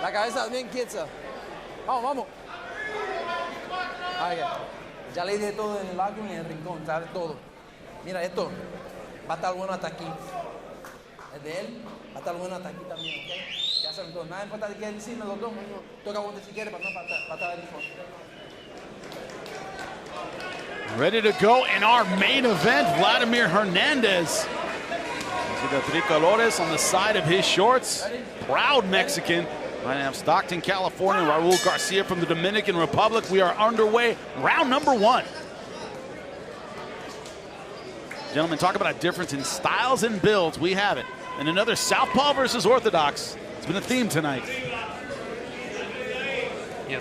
La cabeza bien quieta. Vamos, vamos. Ahí, ya le di todo en el lago y en el rincón, sabe todo. Mira esto, va a estar bueno hasta aquí. Es de él, va a estar bueno hasta aquí también, ¿ok? Ya saben todo, nada importa de qué decirme los dos, toca aguante si quiere para no estar ahí. Ready to go in our main event, Vladimir Hernandez. These are the tricolores on the side of his shorts. Proud Mexican. Right now, Stockton, California. Raul Garcia from the Dominican Republic. We are underway. Round number 1. Gentlemen, talk about a difference in styles and builds. We have it. And another Southpaw versus Orthodox. It's been a theme tonight. You know,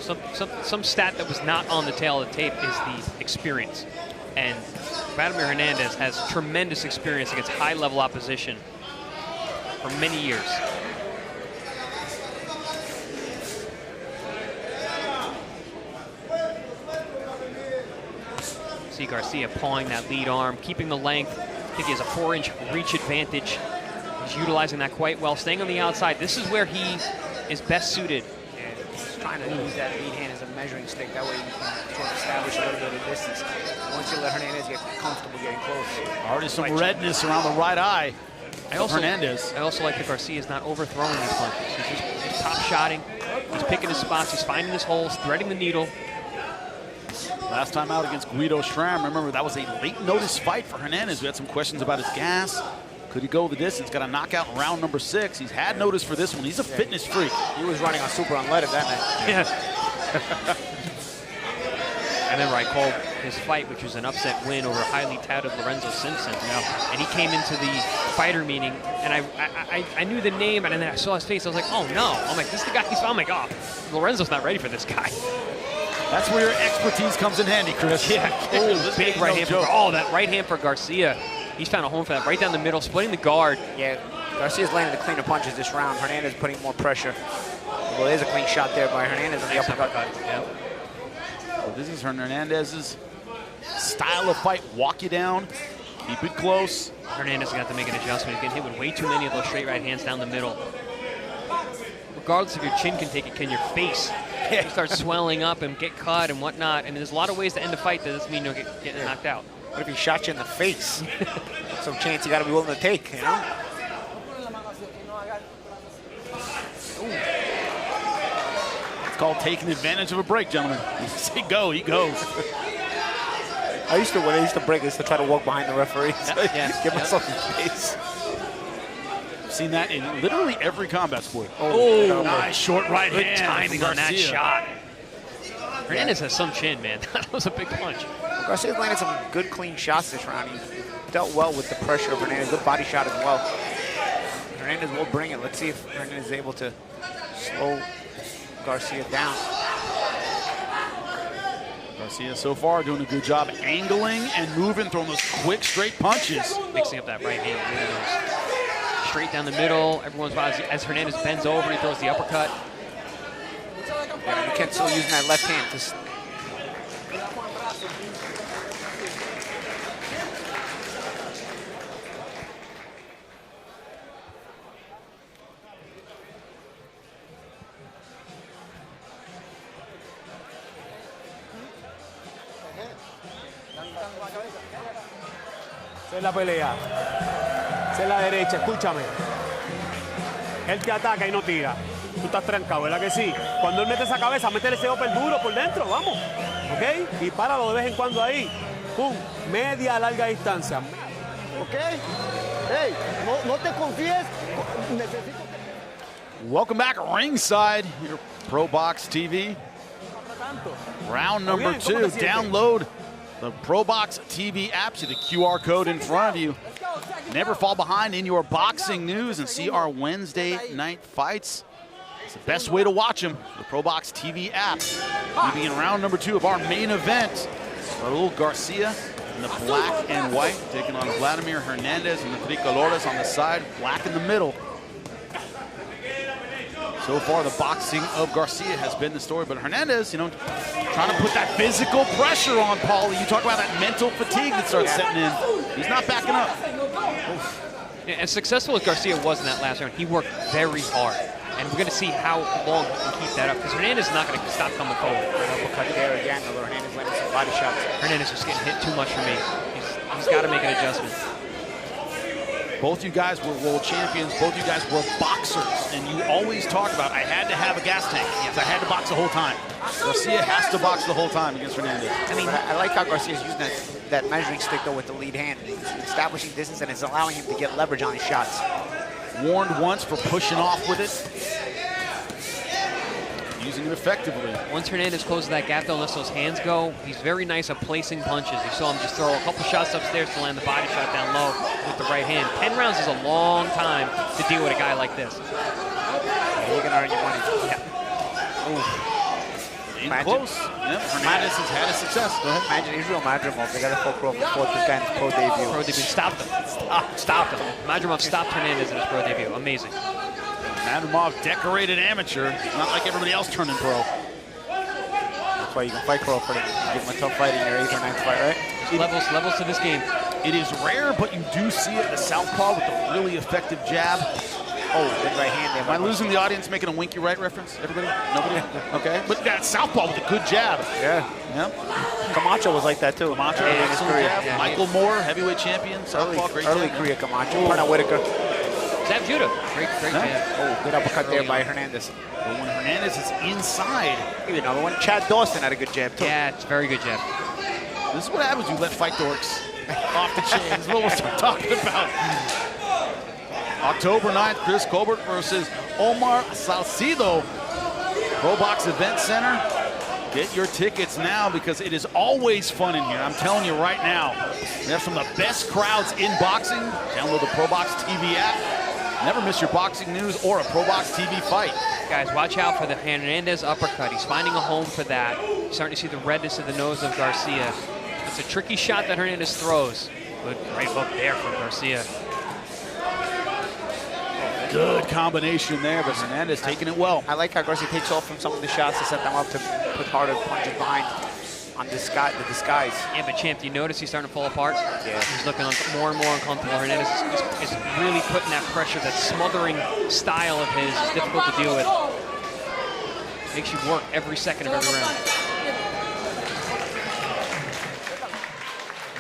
some stat that was not on the tail of the tape is the experience. And Vladimir Hernandez has tremendous experience against high-level opposition for many years. See Garcia pawing that lead arm, keeping the length. I think he has a 4-inch reach advantage. He's utilizing that quite well, staying on the outside. This is where he is best suited. And he's trying to use that lead hand as a measuring stick. That way you can sort of establish a little bit of distance. Once you let Hernandez get comfortable getting close. Already some redness around the right eye. Hernandez. I also like that Garcia is not overthrowing these punches. He's just top-shotting. He's picking his spots. He's finding his holes, threading the needle. Last time out against Guido Schramm, remember that was a late notice fight for Hernandez. We had some questions about his gas. Could he go the distance? Got a knockout in round number 6. He's had notice for this one. He's a fitness freak. He was running on super unleaded that night. Yeah. I remember I called his fight, which was an upset win over highly touted Lorenzo Simpson. Yeah. And he came into the fighter meeting, and I knew the name, and then I saw his face. I was like, oh no. I'm like, this is the guy he's I'm like, oh, Lorenzo's not ready for this guy. That's where your expertise comes in handy, Chris. Yeah. Oh, big right hand. That right hand for Garcia. He's found a home for that right down the middle, splitting the guard. Yeah, Garcia's landing the cleaner punches this round. Hernandez putting more pressure. Well, there's a clean shot there by Hernandez on the uppercut. Yep. So this is Hernandez's style of fight. Walk you down, keep it close. Hernandez got to make an adjustment. He's getting hit with way too many of those straight right hands down the middle. Regardless if your chin can take it, can your face? You start swelling up and get cut and whatnot. And there's a lot of ways to end a fight that doesn't mean you'll get knocked out. What if he shot you in the face? Some chance you got to be willing to take, you know? It's called taking advantage of a break, gentlemen. You say go, he goes. When I used to break, I used to try to walk behind the referee. Get myself in face. I've seen that in literally every combat sport. Oh, nice short right good hand. timing on that shot. Hernandez has some chin, man. That was a big punch. Garcia's landed some good, clean shots this round. He dealt well with the pressure of Hernandez. Good body shot as well. Hernandez will bring it. Let's see if Hernandez is able to slow Garcia down. Garcia so far doing a good job angling and moving, throwing those quick, straight punches. Mixing up that right hand. Straight down the middle. Everyone's as Hernandez bends over, he throws the uppercut. Yeah, you can't still using that left hand to. Esa es la pelea. Esa es la derecha, escúchame. Él te ataca y no tira. Tú estás trancado, ¿verdad que sí? Cuando él mete esa cabeza, métele ese upper duro por dentro, vamos. ¿Ok? Y páralo de vez en cuando ahí. ¡Pum! Media, larga distancia. ¿Ok? ¡Hey! No te confíes. Necesito que... Welcome back ringside, your ProBox TV. Round number 2. Download the ProBox TV app. See the QR code in front of you. Never fall behind in your boxing news and see our Wednesday night fights. It's the best way to watch him, the ProBox TV app. We begin round number 2 of our main event. Raul Garcia in the black and white, taking on Vladimir Hernandez and the tricolores on the side, black in the middle. So far, the boxing of Garcia has been the story, but Hernandez, you know, trying to put that physical pressure on Paulie. You talk about that mental fatigue that starts setting in. He's not backing up. Yeah, as successful as Garcia was in that last round, he worked very hard. And we're going to see how long he can keep that up, because Hernandez is not going to stop coming forward. Uppercut there again, although Hernandez landing some body shots. Hernandez is getting hit too much for me. He's got to make an adjustment. Both you guys were world champions. Both you guys were boxers. And you always talk about, I had to have a gas tank. Yes, I had to box the whole time. Garcia has to box the whole time against Hernandez. I mean, I like how Garcia's using that measuring stick, though, with the lead hand. He's establishing distance, and it's allowing him to get leverage on his shots. Warned once for pushing off with it. Using it effectively. Once Hernandez closes that gap, though, lets those hands go, he's very nice at placing punches. You saw him just throw a couple shots upstairs to land the body shot down low with the right hand. 10 rounds is a long time to deal with a guy like this. Yeah, you're going to earn your money. Yeah. In close. Yep. Hernandez has had a success. Go ahead. Imagine Israel Madrimov. They got to full before this guy in his pro debut. Pro debut. Stopped him. Stopped him. Madrimov stopped Hernandez in his pro debut. Amazing. Madrimov, decorated amateur. Not like everybody else turning pro. That's why you can fight pro for him. Give him a tough fight in your 8th or 9th fight, right? Levels to this game. It is rare, but you do see it. The southpaw with a really effective jab. Oh, good right hand there. Am I losing the audience making a winky right reference? Everybody? Nobody? Okay. But that southpaw with a good jab. Yeah. Yep. Camacho was like that too. Camacho, yeah, excellent jab. Yeah. Michael Moore, heavyweight champion. Southpaw, great early jab. career Camacho. Perna Whitaker. Zab Judah. Great jab. Oh, good uppercut there by Hernandez. But when Hernandez is inside. Even another one. Chad Dawson had a good jab too. Yeah, it's a very good jab. This is what happens when you let fight dorks off the chain. This is what we're talking about. October 9th, Chris Colbert versus Omar Salcido. ProBox Event Center. Get your tickets now because it is always fun in here. I'm telling you right now. We have some of the best crowds in boxing. Download the ProBox TV app. Never miss your boxing news or a ProBox TV fight. Guys, watch out for the Hernandez uppercut. He's finding a home for that. You're starting to see the redness of the nose of Garcia. It's a tricky shot that Hernandez throws. Good right hook there from Garcia. Good combination there, but Hernandez taking it well. I like how Garcia takes off from some of the shots to set them up to put harder punches behind on the disguise. Yeah, but champ, do you notice he's starting to fall apart? Yeah. He's looking more and more uncomfortable. Hernandez is really putting that pressure, that smothering style of his is difficult to deal with. Makes you work every second of every round.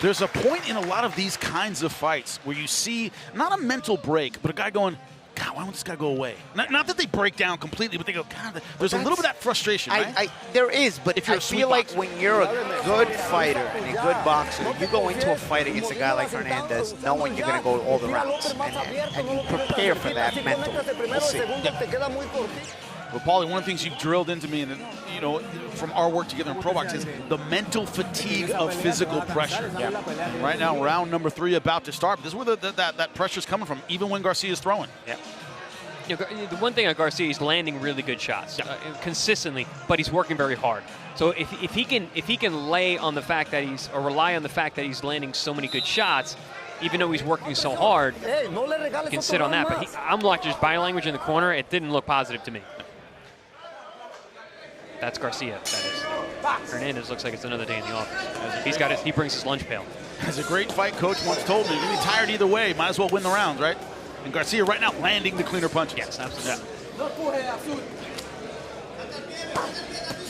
There's a point in a lot of these kinds of fights where you see not a mental break, but a guy going, God, why won't this guy go away? Not that they break down completely, but they go, God, there's a little bit of that frustration, right? There is, but if you're I feel like when you're a good fighter and a good boxer, you go into a fight against a guy like Hernandez knowing you're going to go all the rounds, and you prepare for that mentally. We'll see. Well, Paulie, one of the things you've drilled into me, and you know, from our work together in ProBox, is the mental fatigue of physical pressure. Yeah. Right now, round number 3 about to start. But this is where that pressure's coming from, even when Garcia's throwing. Yeah. You know, the one thing on Garcia, he's landing really good shots consistently, but he's working very hard. So if he can lay on the fact that rely on the fact that he's landing so many good shots, even though he's working so hard, he can sit on that. But I'm watching his body language in the corner. It didn't look positive to me. That's Garcia, that is. Hernandez looks like it's another day in the office. He brings his lunch pail. As a great fight coach once told me, you're going to be tired either way. Might as well win the rounds, right? And Garcia right now landing the cleaner punches. Yes, absolutely. Yeah.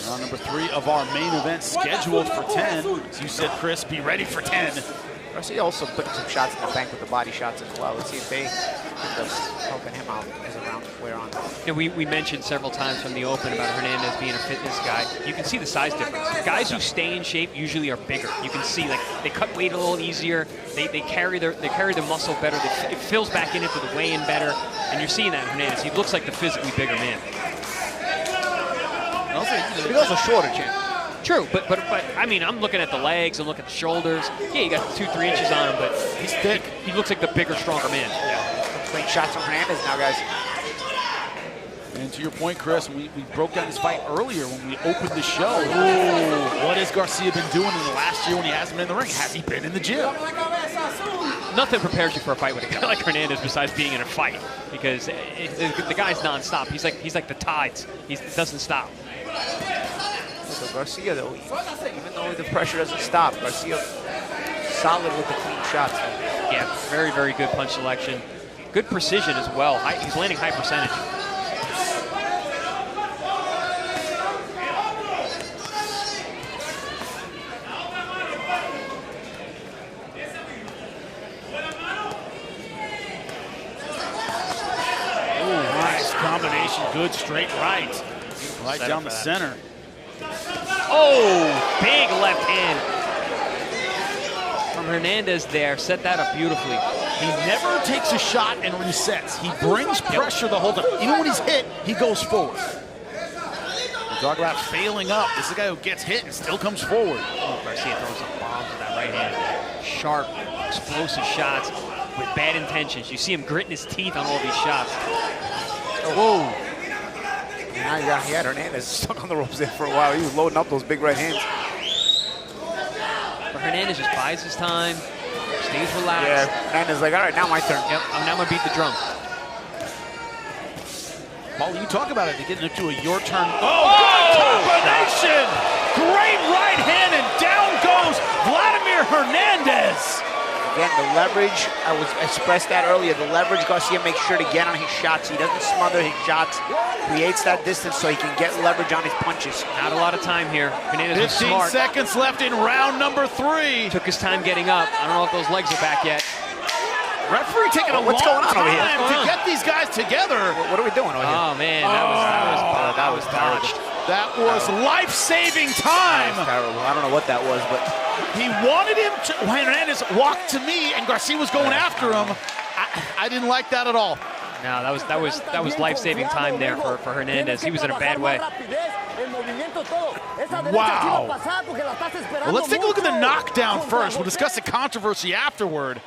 Round number 3 of our main event scheduled for 10. As you said, Chris, be ready for 10. Garcia also putting some shots in the bank with the body shots as well. Let's see if they end up helping him out as the rounds wear on. You know, we mentioned several times from the open about Hernandez being a fitness guy. You can see the size difference. Guys who stay in shape usually are bigger. You can see, like, they cut weight a little easier. They carry their muscle better. It fills back into the weigh-in better. And you're seeing that in Hernandez. He looks like the physically bigger man. He's also shorter, champ. True, but I mean, I'm looking at the legs, I'm looking at the shoulders. Yeah, you got 2-3 inches on him, but he's thick. He looks like the bigger, stronger man. Yeah. Clean shots from Hernandez now, guys. And to your point, Chris, we broke down this fight earlier when we opened the show. Ooh, what has Garcia been doing in the last year when he hasn't been in the ring? Has he been in the gym? Nothing prepares you for a fight with a guy like Hernandez besides being in a fight, because the guy's nonstop. He's like the tides. He doesn't stop. So Garcia, though, even though the pressure doesn't stop, Garcia solid with the clean shots. Yeah, very, very good punch selection. Good precision as well. He's landing high percentage. Ooh, nice combination. Good straight right. Right down the center. Oh, big left hand from Hernandez there. Set that up beautifully. He never takes a shot and resets. He brings pressure the whole time. Even when he's hit, he goes forward. We talk about failing up. This is a guy who gets hit and still comes forward. Oh, Garcia throws some bombs with that right hand. Sharp, explosive shots with bad intentions. You see him gritting his teeth on all these shots. Whoa. Now he had Hernandez stuck on the ropes there for a while. He was loading up those big right hands. But Hernandez just buys his time, stays relaxed. Yeah, Hernandez like, all right, now my turn. Yep, I'm now gonna beat the drum. Paul, you talk about it, they're getting into a your turn. Oh, good combination! Great right hand, and down goes Vladimir Hernandez. Again, the leverage, I expressed that earlier, the leverage Garcia makes sure to get on his shots. He doesn't smother his shots, creates that distance so he can get leverage on his punches. Not a lot of time here. Hernandez was 15 smart. seconds left in round number 3. Took his time getting up. I don't know if those legs are back yet. Referee taking a long time to get these guys together. What are we doing over here? Oh, man, that was botched. That was life-saving time. That was terrible. I don't know what that was, but he wanted him to. Hernandez walked to me, and Garcia was going after him. I didn't like that at all. No, that was life-saving time there for Hernandez. He was in a bad way. Wow. Well, let's take a look at the knockdown first. We'll discuss the controversy afterward.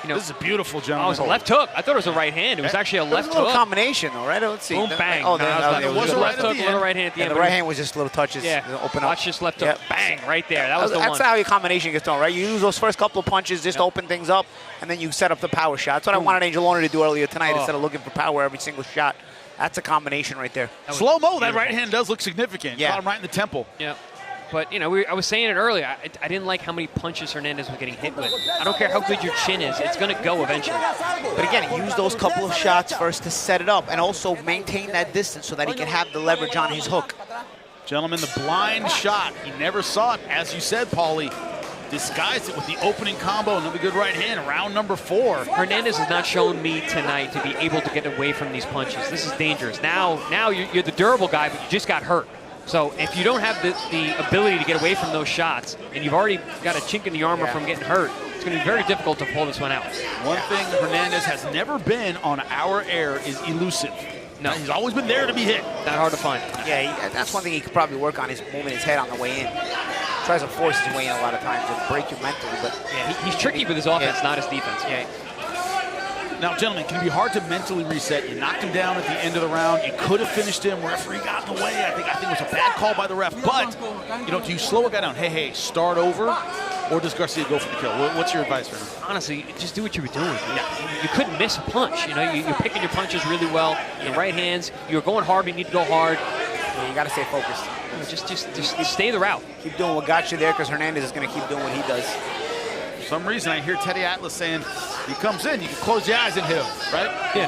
You know, this is a beautiful, gentleman. Oh, it was a left hook. I thought it was a right hand. It was actually a left hook. It was a little combination, though, right? Let's see. Boom, bang. Oh, it was a left hook, a little right hand at the end. The right hand was just little touches. Yeah. Open up. Watch this left hook. Bang, right there. That was the one. That's how your combination gets done, right? You use those first couple of punches just to open things up, and then you set up the power shot. That's what I wanted Angeloni to do earlier tonight instead of looking for power every single shot. That's a combination right there. Slow-mo, that right hand does look significant. Yeah. Caught him right in the temple. Yeah. But, you know, I was saying it earlier. I didn't like how many punches Hernandez was getting hit with. I don't care how good your chin is. It's going to go eventually. But again, use those couple of shots first to set it up and also maintain that distance so that he can have the leverage on his hook. Gentlemen, the blind shot. He never saw it. As you said, Paulie, disguised it with the opening combo and then the good right hand. Round number 4. Hernandez has not shown me tonight to be able to get away from these punches. This is dangerous. Now you're the durable guy, but you just got hurt. So if you don't have the ability to get away from those shots, and you've already got a chink in the armor from getting hurt, it's going to be very difficult to pull this one out. One thing Hernandez has never been on our air is elusive. No. He's always been there to be hit. Not hard to find. Yeah, that's one thing he could probably work on, is moving his head on the way in. Tries to force his way in a lot of times to break you mentally. But yeah, he's tricky with his offense, not his defense. Yeah. Now, gentlemen, it can be hard to mentally reset. You knocked him down at the end of the round. You could have finished him. Referee got in the way. I think it was a bad call by the ref. But, you know, do you slow a guy down? Hey, start over? Or does Garcia go for the kill? What's your advice for him? Honestly, just do what you were doing. You couldn't miss a punch. You know, you're picking your punches really well. Your right hands, you're going hard, but you need to go hard. Yeah, you got to stay focused. Just stay the route. Keep doing what got you there, because Hernandez is going to keep doing what he does. For some reason, I hear Teddy Atlas saying, he comes in, you can close your eyes and hit him, right? Yeah.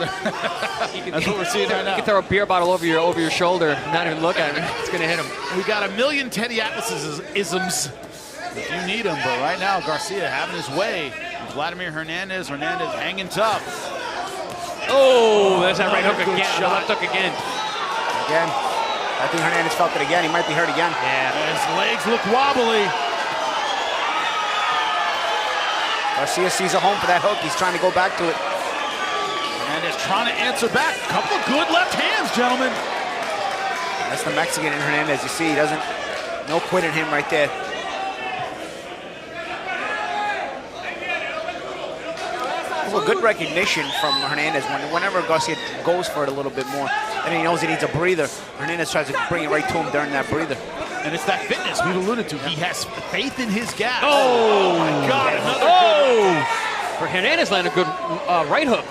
That's what we're seeing right now. You can throw a beer bottle over your shoulder, not even look at him. It's going to hit him. We got a million Teddy Atlas isms if you need them, but right now, Garcia having his way. Vladimir Hernandez hanging tough. Oh, there's that right hook again, the left hook again. Again, I think Hernandez felt it again. He might be hurt again. Yeah. His legs look wobbly. Garcia sees a home for that hook. He's trying to go back to it. And is trying to answer back. A couple of good left hands, gentlemen. That's the Mexican in Hernandez. You see, he doesn't, no quit in him right there. Well, good recognition from Hernandez whenever Garcia goes for it a little bit more, and he knows he needs a breather. Hernandez tries to bring it right to him during that breather. And it's that fitness we've alluded to. He has faith in his gas. Oh, my God. For Hernandez landed a good right hook.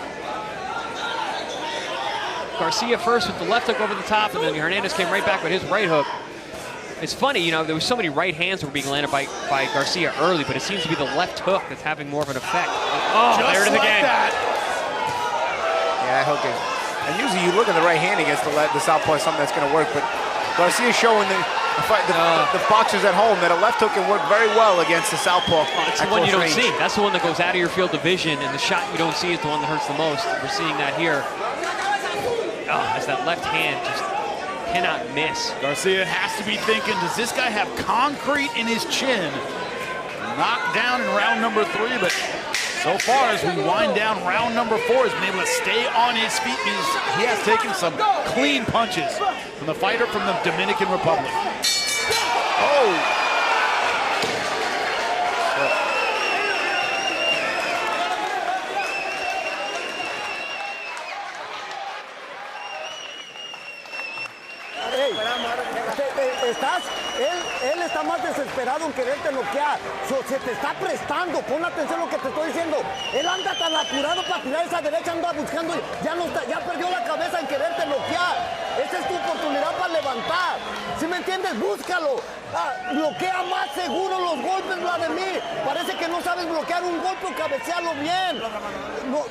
Garcia first with the left hook over the top, and then Hernandez came right back with his right hook. It's funny, you know, there was so many right hands that were being landed by Garcia early, but it seems to be the left hook that's having more of an effect. Oh, Just there it is like again. That. Yeah, that hook is. And usually you look at the right hand against the southpaw is something that's going to work, but Garcia's showing the boxers at home that a left hook can work very well against the southpaw. It's the one you don't see. That's the one that goes out of your field of vision, and the shot you don't see is the one that hurts the most. We're seeing that here. Oh, as that left hand just cannot miss. Garcia has to be thinking, does this guy have concrete in his chin? Knocked down in round number 3, but so far as we wind down round number 4, he's been able to stay on his feet because he has taken some clean punches from the fighter from the Dominican Republic. Oh! Él está más desesperado en quererte noquear. Se te está prestando. Pon atención a lo que te estoy diciendo. Él anda tan apurado para tirar esa derecha, anda buscando. Ya perdió la cabeza en quererte noquear. Esa es tu oportunidad para levantar. ¿Sí me entiendes? Búscalo. Bloquea más seguro los golpes, Vladimir. Parece que no sabes bloquear un golpe o cabecearlo bien.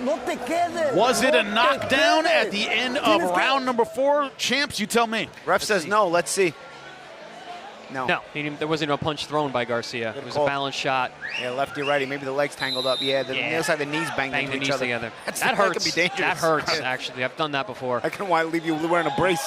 No te quedes. Was it a knockdown at the end of round number 4? Champs, you tell me. Ref says no. Let's see. No. No, there wasn't a punch thrown by Garcia. It was a balanced shot. Yeah, lefty, righty. Maybe the legs tangled up. Yeah, the other side, the knees banged into each other. Together. That hurts. Could be dangerous. That hurts, actually. I've done that before. I couldn't want to leave you wearing a brace.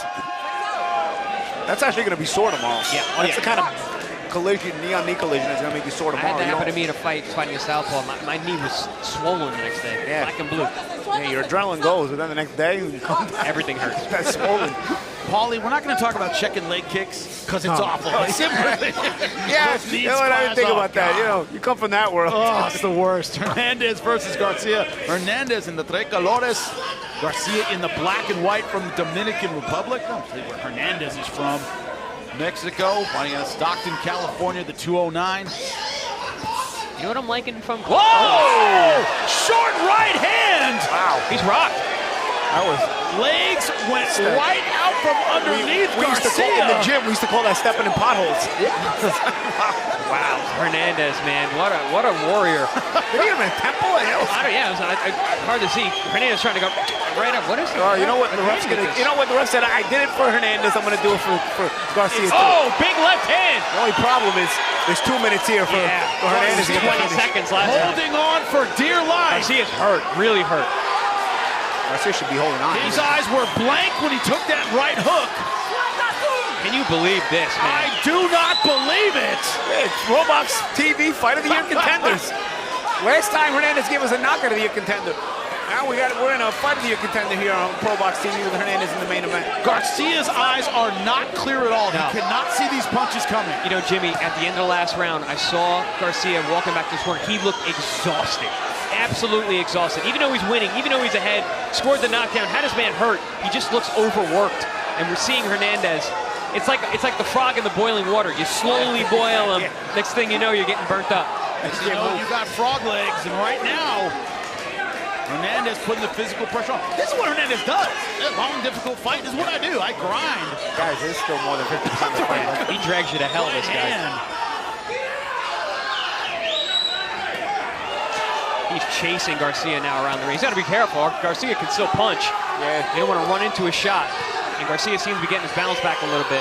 That's actually going to be sore tomorrow. Yeah. That's the kind of collision, knee-on-knee collision that's going to make you sore tomorrow. I had that happen to me in a fight fighting a southpaw. My knee was swollen the next day. Yeah. Black and blue. Yeah, your adrenaline goes, but then the next day, everything hurts. That's swollen. Paulie, we're not going to talk about checking leg kicks because it's awful. Yeah, you know what? I didn't think about that. You know, you come from that world. Oh, it's the worst. Hernandez versus Garcia. Hernandez in the tres colores. Garcia in the black and white from the Dominican Republic. I don't see where Hernandez is from. Mexico, fighting out of Stockton, California, the 209. You know what I'm liking from? Whoa! Oh! Short right hand! Wow, he's rocked. That was legs went right out from underneath Garcia. In the gym, we used to call that stepping in potholes. Wow, Hernandez, man, what a warrior. Did he have a temple? Yeah, it was hard to see. Hernandez trying to go right up. What is it? Oh, you know what the ref's gonna? You know what the ref said? I did it for Hernandez. I'm gonna do it for Garcia. Oh, big left hand. The only problem is there's 2 minutes here for Hernandez. 20 seconds left. Holding on for dear life. Garcia's hurt, really hurt. Garcia should be holding on. His eyes were blank when he took that right hook. Can you believe this, man? I do not believe it. It's ProBoxTV Fight of the Year contenders. Last time Hernandez gave us a knockout of the year contender. Now we're in a Fight of the Year contender here on ProBoxTV with Hernandez in the main event. Garcia's eyes are not clear at all. No. He cannot see these punches coming. You know, Jimmy, at the end of the last round, I saw Garcia walking back to the corner. He looked exhausted. Absolutely exhausted. Even though he's winning, even though he's ahead, scored the knockdown, had his man hurt, he just looks overworked. And we're seeing Hernandez. It's like the frog in the boiling water. You slowly boil him. Next thing you know, you're getting burnt up. You know, you got frog legs, and right now, Hernandez putting the physical pressure on. This is what Hernandez does. A long, difficult fight. This is what I do. I grind. Guys, this is still more than 50% of the fight. He drags you to hell, this guy. He's chasing Garcia now around the ring. He's got to be careful. Garcia can still punch. Yeah. You don't want to run into a shot. And Garcia seems to be getting his balance back a little bit.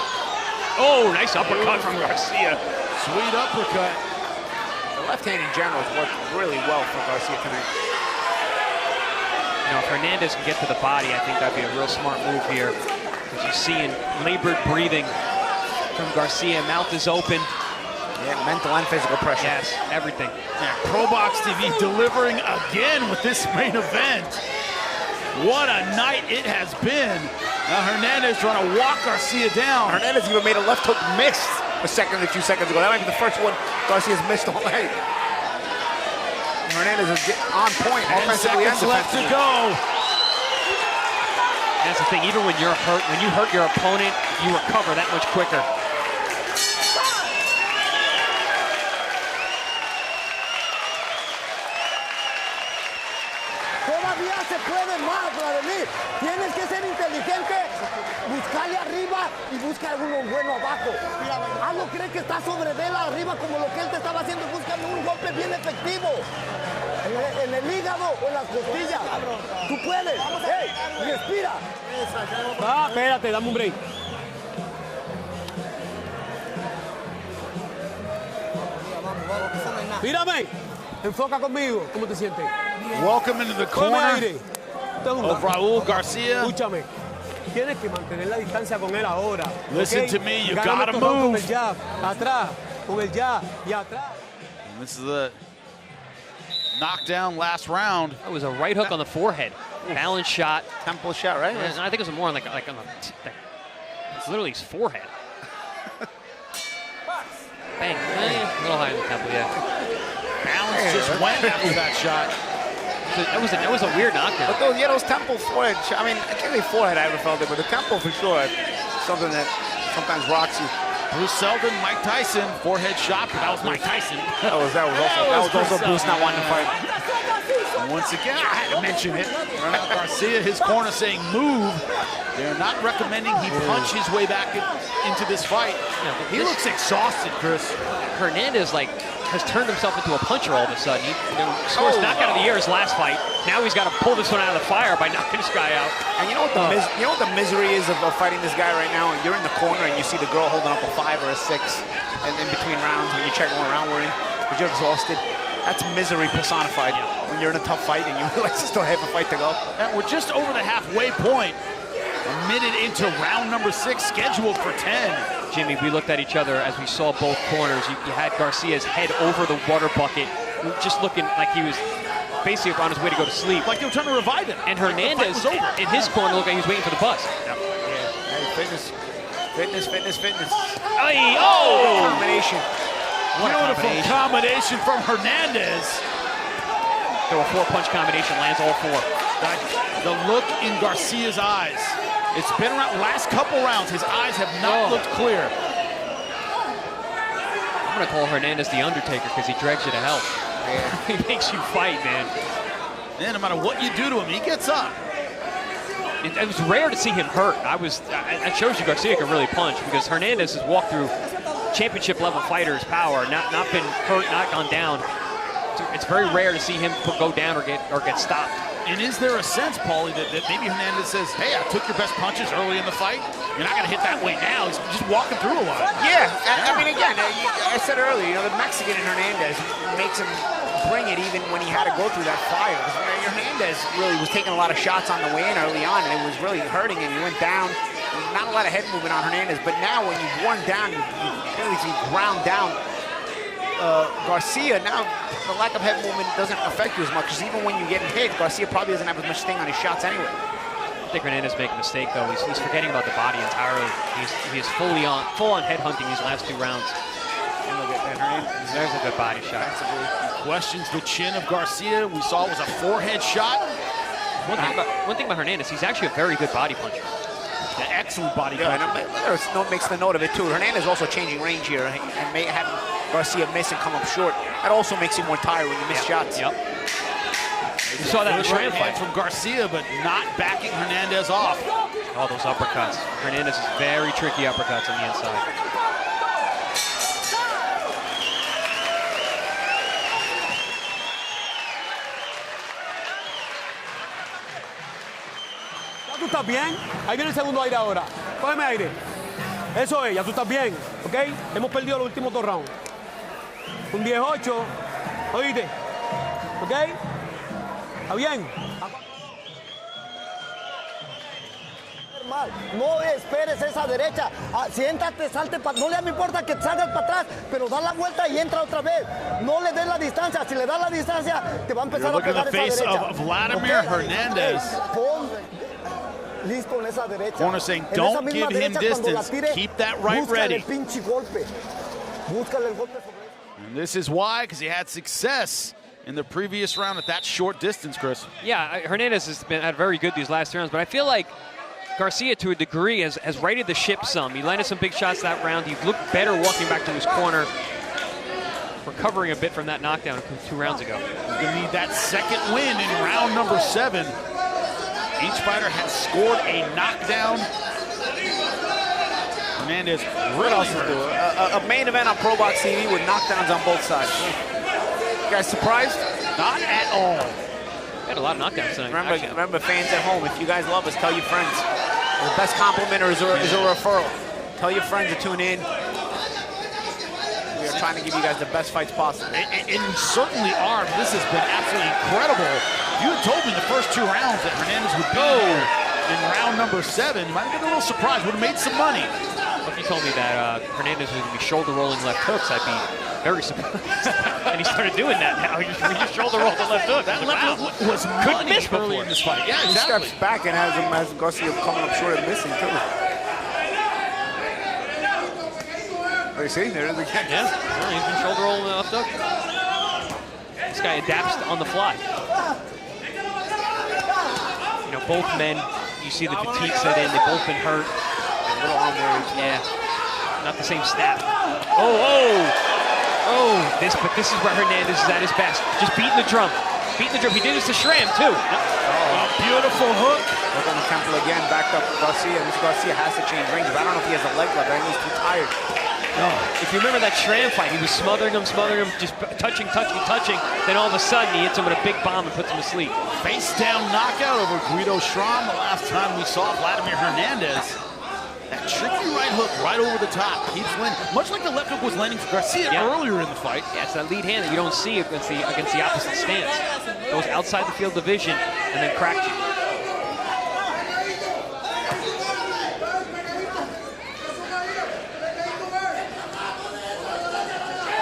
Oh, nice uppercut from Garcia. Sweet uppercut. The left hand in general has worked really well for Garcia tonight. You know, if Hernandez can get to the body, I think that'd be a real smart move here. As you see in labored breathing from Garcia, mouth is open. Yeah, mental and physical pressure. Yes, everything. Yeah, ProBoxTV delivering again with this main event. What a night it has been. Now Hernandez trying to walk Garcia down. Hernandez even made a left hook miss a few seconds ago. That might be the first one Garcia's missed all night. Hernandez is on point offensively and left to defensively. go. That's the thing. Even when you're hurt, when you hurt your opponent, you recover that much quicker. Todavía se puede más, Vladimir. Tienes que ser inteligente, buscarle arriba y buscar uno bueno abajo. Algo cree que está sobre de él arriba como lo que él te estaba haciendo, buscando un golpe bien efectivo. En el hígado o en las costillas. Tú puedes. ¡Hey! ¡Respira! Ah, espérate, dame un break. Mírame. Enfoca conmigo. ¿Cómo te sientes? Welcome into the corner aire. of Raul Garcia. Escúchame. Tienes que mantener la distancia con él ahora. Listen ¿okay? to me, you Gáname gotta estos rounds move. Con el jab, atrás, con el jab y atrás. And this is the knockdown last round. That was a right hook on the forehead. Balance shot. Temple shot, right? And I think it was more like on the, it's literally his forehead. Bang. A little higher than the temple, yeah. Balance just went after that shot. So that was a weird knockdown. But those temple forehead, I mean, I can't say forehead I ever felt it, but the temple for sure, something that sometimes rocks you. Bruce Seldon, Mike Tyson, forehead shot, but that was Mike Tyson. That was also Bruce not wanting to fight. And once again, I had to mention it. Ronald Garcia, his corner saying move. They're not recommending he punch his way back into this fight. Yeah, he looks exhausted, Chris. Hernandez has turned himself into a puncher all of a sudden. He scores knockout of the year his last fight. Now he's got to pull this one out of the fire by knocking this guy out. And you know what the misery is of fighting this guy right now? And you're in the corner and you see the girl holding up a 5 or a 6, and in between rounds when you check what round we're in, but you're exhausted. That's misery personified. When you're in a tough fight and you realize there's still half a fight to go. And we're just over the halfway point. A minute into round number 6, scheduled for 10. Jimmy, we looked at each other as we saw both corners. You had Garcia's head over the water bucket, just looking like he was basically on his way to go to sleep. Like they were trying to revive him. And Hernandez, in his corner, looked like he was waiting for the bus. Yeah. Hey, fitness. Ay, oh! Combination. What a beautiful combination from Hernandez. Throw a 4-punch combination, lands all 4. The look in Garcia's eyes. It's been around last couple rounds. His eyes have not looked clear. I'm gonna call Hernandez the Undertaker because he drags you to hell. Yeah. He makes you fight, man. And no matter what you do to him, he gets up. It was rare to see him hurt. That shows you Garcia can really punch, because Hernandez has walked through championship level fighters' power, not been hurt, not gone down. It's very rare to see him go down or get stopped. And is there a sense, Paulie, that maybe Hernandez says, hey, I took your best punches early in the fight. You're not going to hit that weight now. He's just walking through a lot. Yeah, I mean, again, I said earlier, the Mexican in Hernandez makes him bring it even when he had to go through that fire. Hernandez really was taking a lot of shots on the way in early on, and it was really hurting him. He went down. Not a lot of head movement on Hernandez, but now when you've worn down, you really see ground down Garcia. Now the lack of head movement doesn't affect you as much, because even when you get hit, Garcia probably doesn't have as much sting on his shots anyway. I think Hernandez making a mistake though. He's forgetting about the body entirely. He's full on head hunting these last 2 rounds. And look at Hernandez. There's a good body shot. He questions the chin of Garcia. We saw it was a forehead shot. One thing about Hernandez, he's actually a very good body puncher. An excellent body puncher. And makes the note of it too. Hernandez also changing range here and having Garcia miss and come up short. That also makes him more tired when you miss shots. Yep. You saw that right hand from Garcia, but not backing Hernandez off. All those uppercuts. Hernandez is very tricky uppercuts on the inside. ¿Tú estás bien? Ahí viene el segundo aire ahora. Cógeme aire. Eso es, ya tú estás bien, ¿ok? Hemos perdido los últimos 2 rounds. Un 18, oíste, ¿ok? ¿Está bien? No esperes esa derecha. Siéntate, salte no le importa que salgas para atrás, pero da la vuelta y entra otra vez. No le des la distancia. Si le das la distancia, te va a empezar a pegar esa derecha. Of Vladimir Hernandez. Listo en esa derecha. Corner saying, don't give him distance. Keep that right ready. Búscale el pinche golpe. Búscale el golpe sobre. And this is why, because he had success in the previous round at that short distance, Chris. Yeah, Hernandez has had very good these last 2 rounds, but I feel like Garcia, to a degree, has righted the ship some. He landed some big shots that round. He looked better walking back to his corner, recovering a bit from that knockdown 2 rounds ago. He's going to need that second win in round number 7. Each fighter has scored a knockdown. Hernandez really hurt. A main event on ProBox TV with knockdowns on both sides. You guys surprised? Not at all. Had a lot of knockdowns tonight. Remember, fans at home, if you guys love us, tell your friends. The best compliment is a referral. Tell your friends to tune in. We are trying to give you guys the best fights possible. And you certainly are. This has been absolutely incredible. If you had told me the first 2 rounds that Hernandez would go in round number 7, you might have been a little surprised. Would have made some money. If you told me that Hernandez was going to be shoulder rolling left hooks, I'd be very surprised. And he started doing that now. He just shoulder rolled the left hook. That left hook was couldn't miss early before in this fight. Yeah, He exactly. steps back and has Garcia coming up short and missing too. Oh, you see? There it is again. Yeah, he's been shoulder rolling the left hook. This guy adapts on the fly. You know, both men, you see the fatigue set in. They've both been hurt. A little on there. Yeah, not the same stat. But this is where Hernandez is at his best. Just beating the drum. Beating the drum. He did this to Schramm, too. Beautiful hook. Look on the temple again, backed up Garcia. This Garcia has to change range, but I don't know if he has a leg left. I think he's too tired. If you remember that Schramm fight, he was smothering him, just touching. Then all of a sudden, he hits him with a big bomb and puts him to sleep. Face down knockout over Guido Schramm the last time we saw Vladimir Hernandez. That tricky right hook right over the top keeps landing, much like the left hook was landing for Garcia earlier in the fight. Yeah, it's that lead hand that you don't see against the opposite stance. Goes outside the field of vision and then cracks you.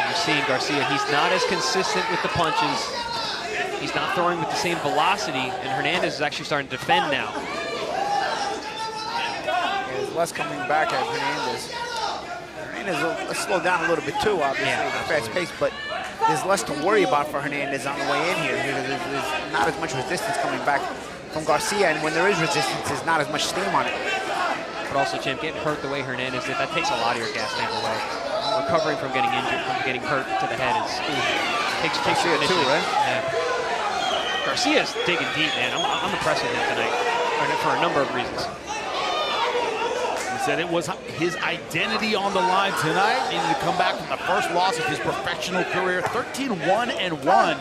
You're seeing Garcia, he's not as consistent with the punches. He's not throwing with the same velocity, and Hernandez is actually starting to defend now. Less coming back as Hernandez. Hernandez will slow down a little bit too, obviously, fast pace, but there's less to worry about for Hernandez on the way in here. There's not as much resistance coming back from Garcia, and when there is resistance, there's not as much steam on it. But also, Champ, getting hurt the way Hernandez did, that takes a lot of your gas tank away. Recovering from getting injured, from getting hurt to the head takes your it too, right? Yeah. Garcia's digging deep, man. I'm impressed with him tonight for a number of reasons. Said it was his identity on the line tonight. Needed to come back from the first loss of his professional career, 13-1-1.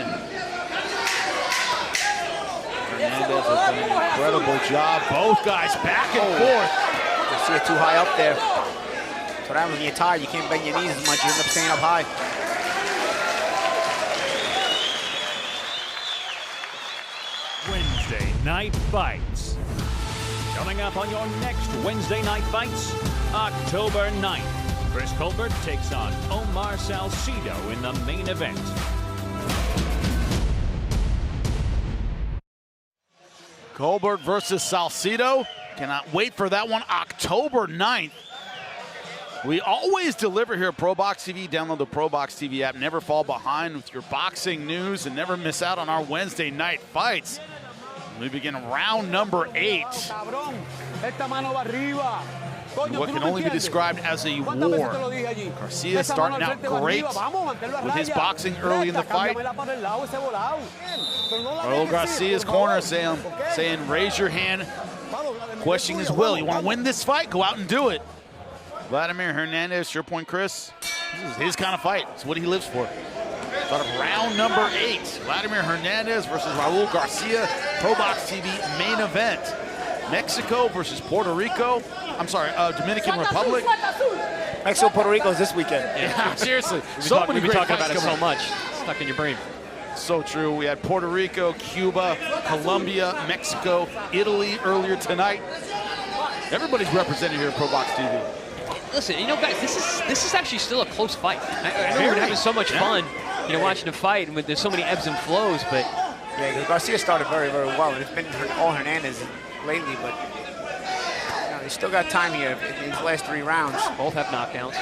Hernandez has done an incredible job. Both guys back and forth. Garcia too high up there. That's what happens when you're tired. You can't bend your knees as much. You end up staying up high. Wednesday night fights. Coming up on your next Wednesday night fights, October 9th, Chris Colbert takes on Omar Salcido in the main event. Colbert versus Salcido. Cannot wait for that one, October 9th. We always deliver here at ProBox TV. Download the ProBox TV app. Never fall behind with your boxing news and never miss out on our Wednesday night fights. We begin round number 8. What can only be described as a war. Garcia starting out great with his boxing early in the fight. Raul Garcia's corner saying, raise your hand, questioning his will. You want to win this fight? Go out and do it. Vladimir Hernandez, your point, Chris. This is his kind of fight. It's what he lives for. Start of round number 8. Vladimir Hernandez versus Raul Garcia. ProBox TV main event. Mexico versus Puerto Rico. I'm sorry, Dominican Republic. Mexico, Puerto Rico is this weekend. Yeah, seriously. We've been talking about it so much. Stuck in your brain. So true. We had Puerto Rico, Cuba, Colombia, Mexico, Italy earlier tonight. Everybody's represented here at ProBox TV. Listen, you know, guys, this is actually still a close fight. I know we're having so much fun, you know, watching the fight, and there's so many ebbs and flows, but yeah, Garcia started very, very well, and it's been all Hernandez lately, but you know, he's still got time here in these last 3 rounds. Both have knockdowns.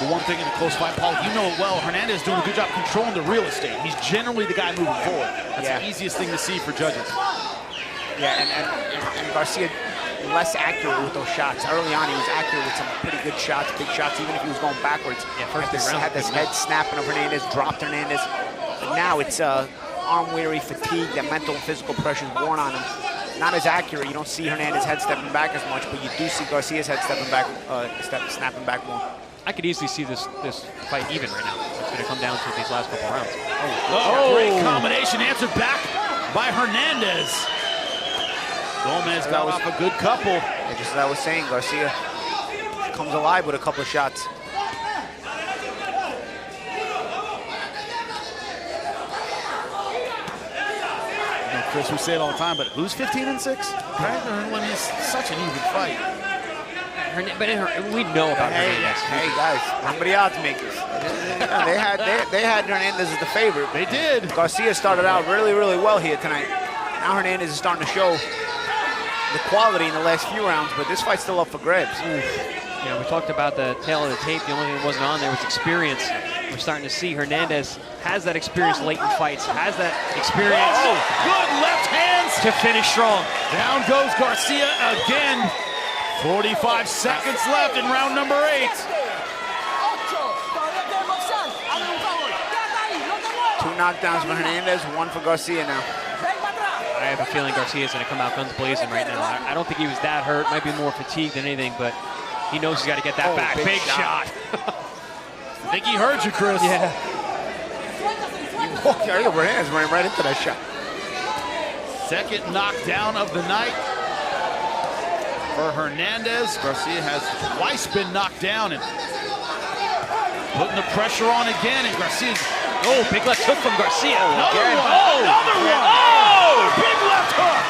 The one thing in a close fight, Paul, you know it well, Hernandez is doing a good job controlling the real estate. He's generally the guy moving forward. That's the easiest thing to see for judges. Yeah, and Garcia less accurate with those shots. Early on, he was accurate with some pretty good shots, big shots, even if he was going backwards. Yeah, had this head snapping of Hernandez, dropped Hernandez. But now it's arm-weary, fatigue, that mental and physical pressure is worn on him. Not as accurate. You don't see Hernandez head stepping back as much, but you do see Garcia's head stepping back, snapping back more. I could easily see this fight even right now. It's going to come down to these last couple rounds. Great combination answered back by Hernandez. Gomez got off a good couple. Yeah, just as I was saying, Garcia comes alive with a couple of shots. Chris, we say it all the time, but who's 15-6? Right? When it's such an even fight. But we know about Hernandez. Hey guys, somebody odds makers. they had Hernandez as the favorite. They did. Garcia started out really, really well here tonight. Now Hernandez is starting to show the quality in the last few rounds, but this fight's still up for grabs. Yeah, we talked about the tail of the tape. The only thing that wasn't on there was experience. We're starting to see Hernandez has that experience late in fights, has that experience. Oh, good left hands to finish strong. Down goes Garcia again. 45 seconds left in round number 8. 2 knockdowns for Hernandez, 1 for Garcia now. I have a feeling Garcia's going to come out guns blazing right now. I don't think he was that hurt. Might be more fatigued than anything, but he knows he's got to get that back. Big shot. I think he heard you, Chris. Yeah. Hernandez ran right into that shot. Second knockdown of the night for Hernandez. Garcia has twice been knocked down and putting the pressure on again. And Garcia's big left hook from Garcia. Another one. Another one. Oh, big left hook.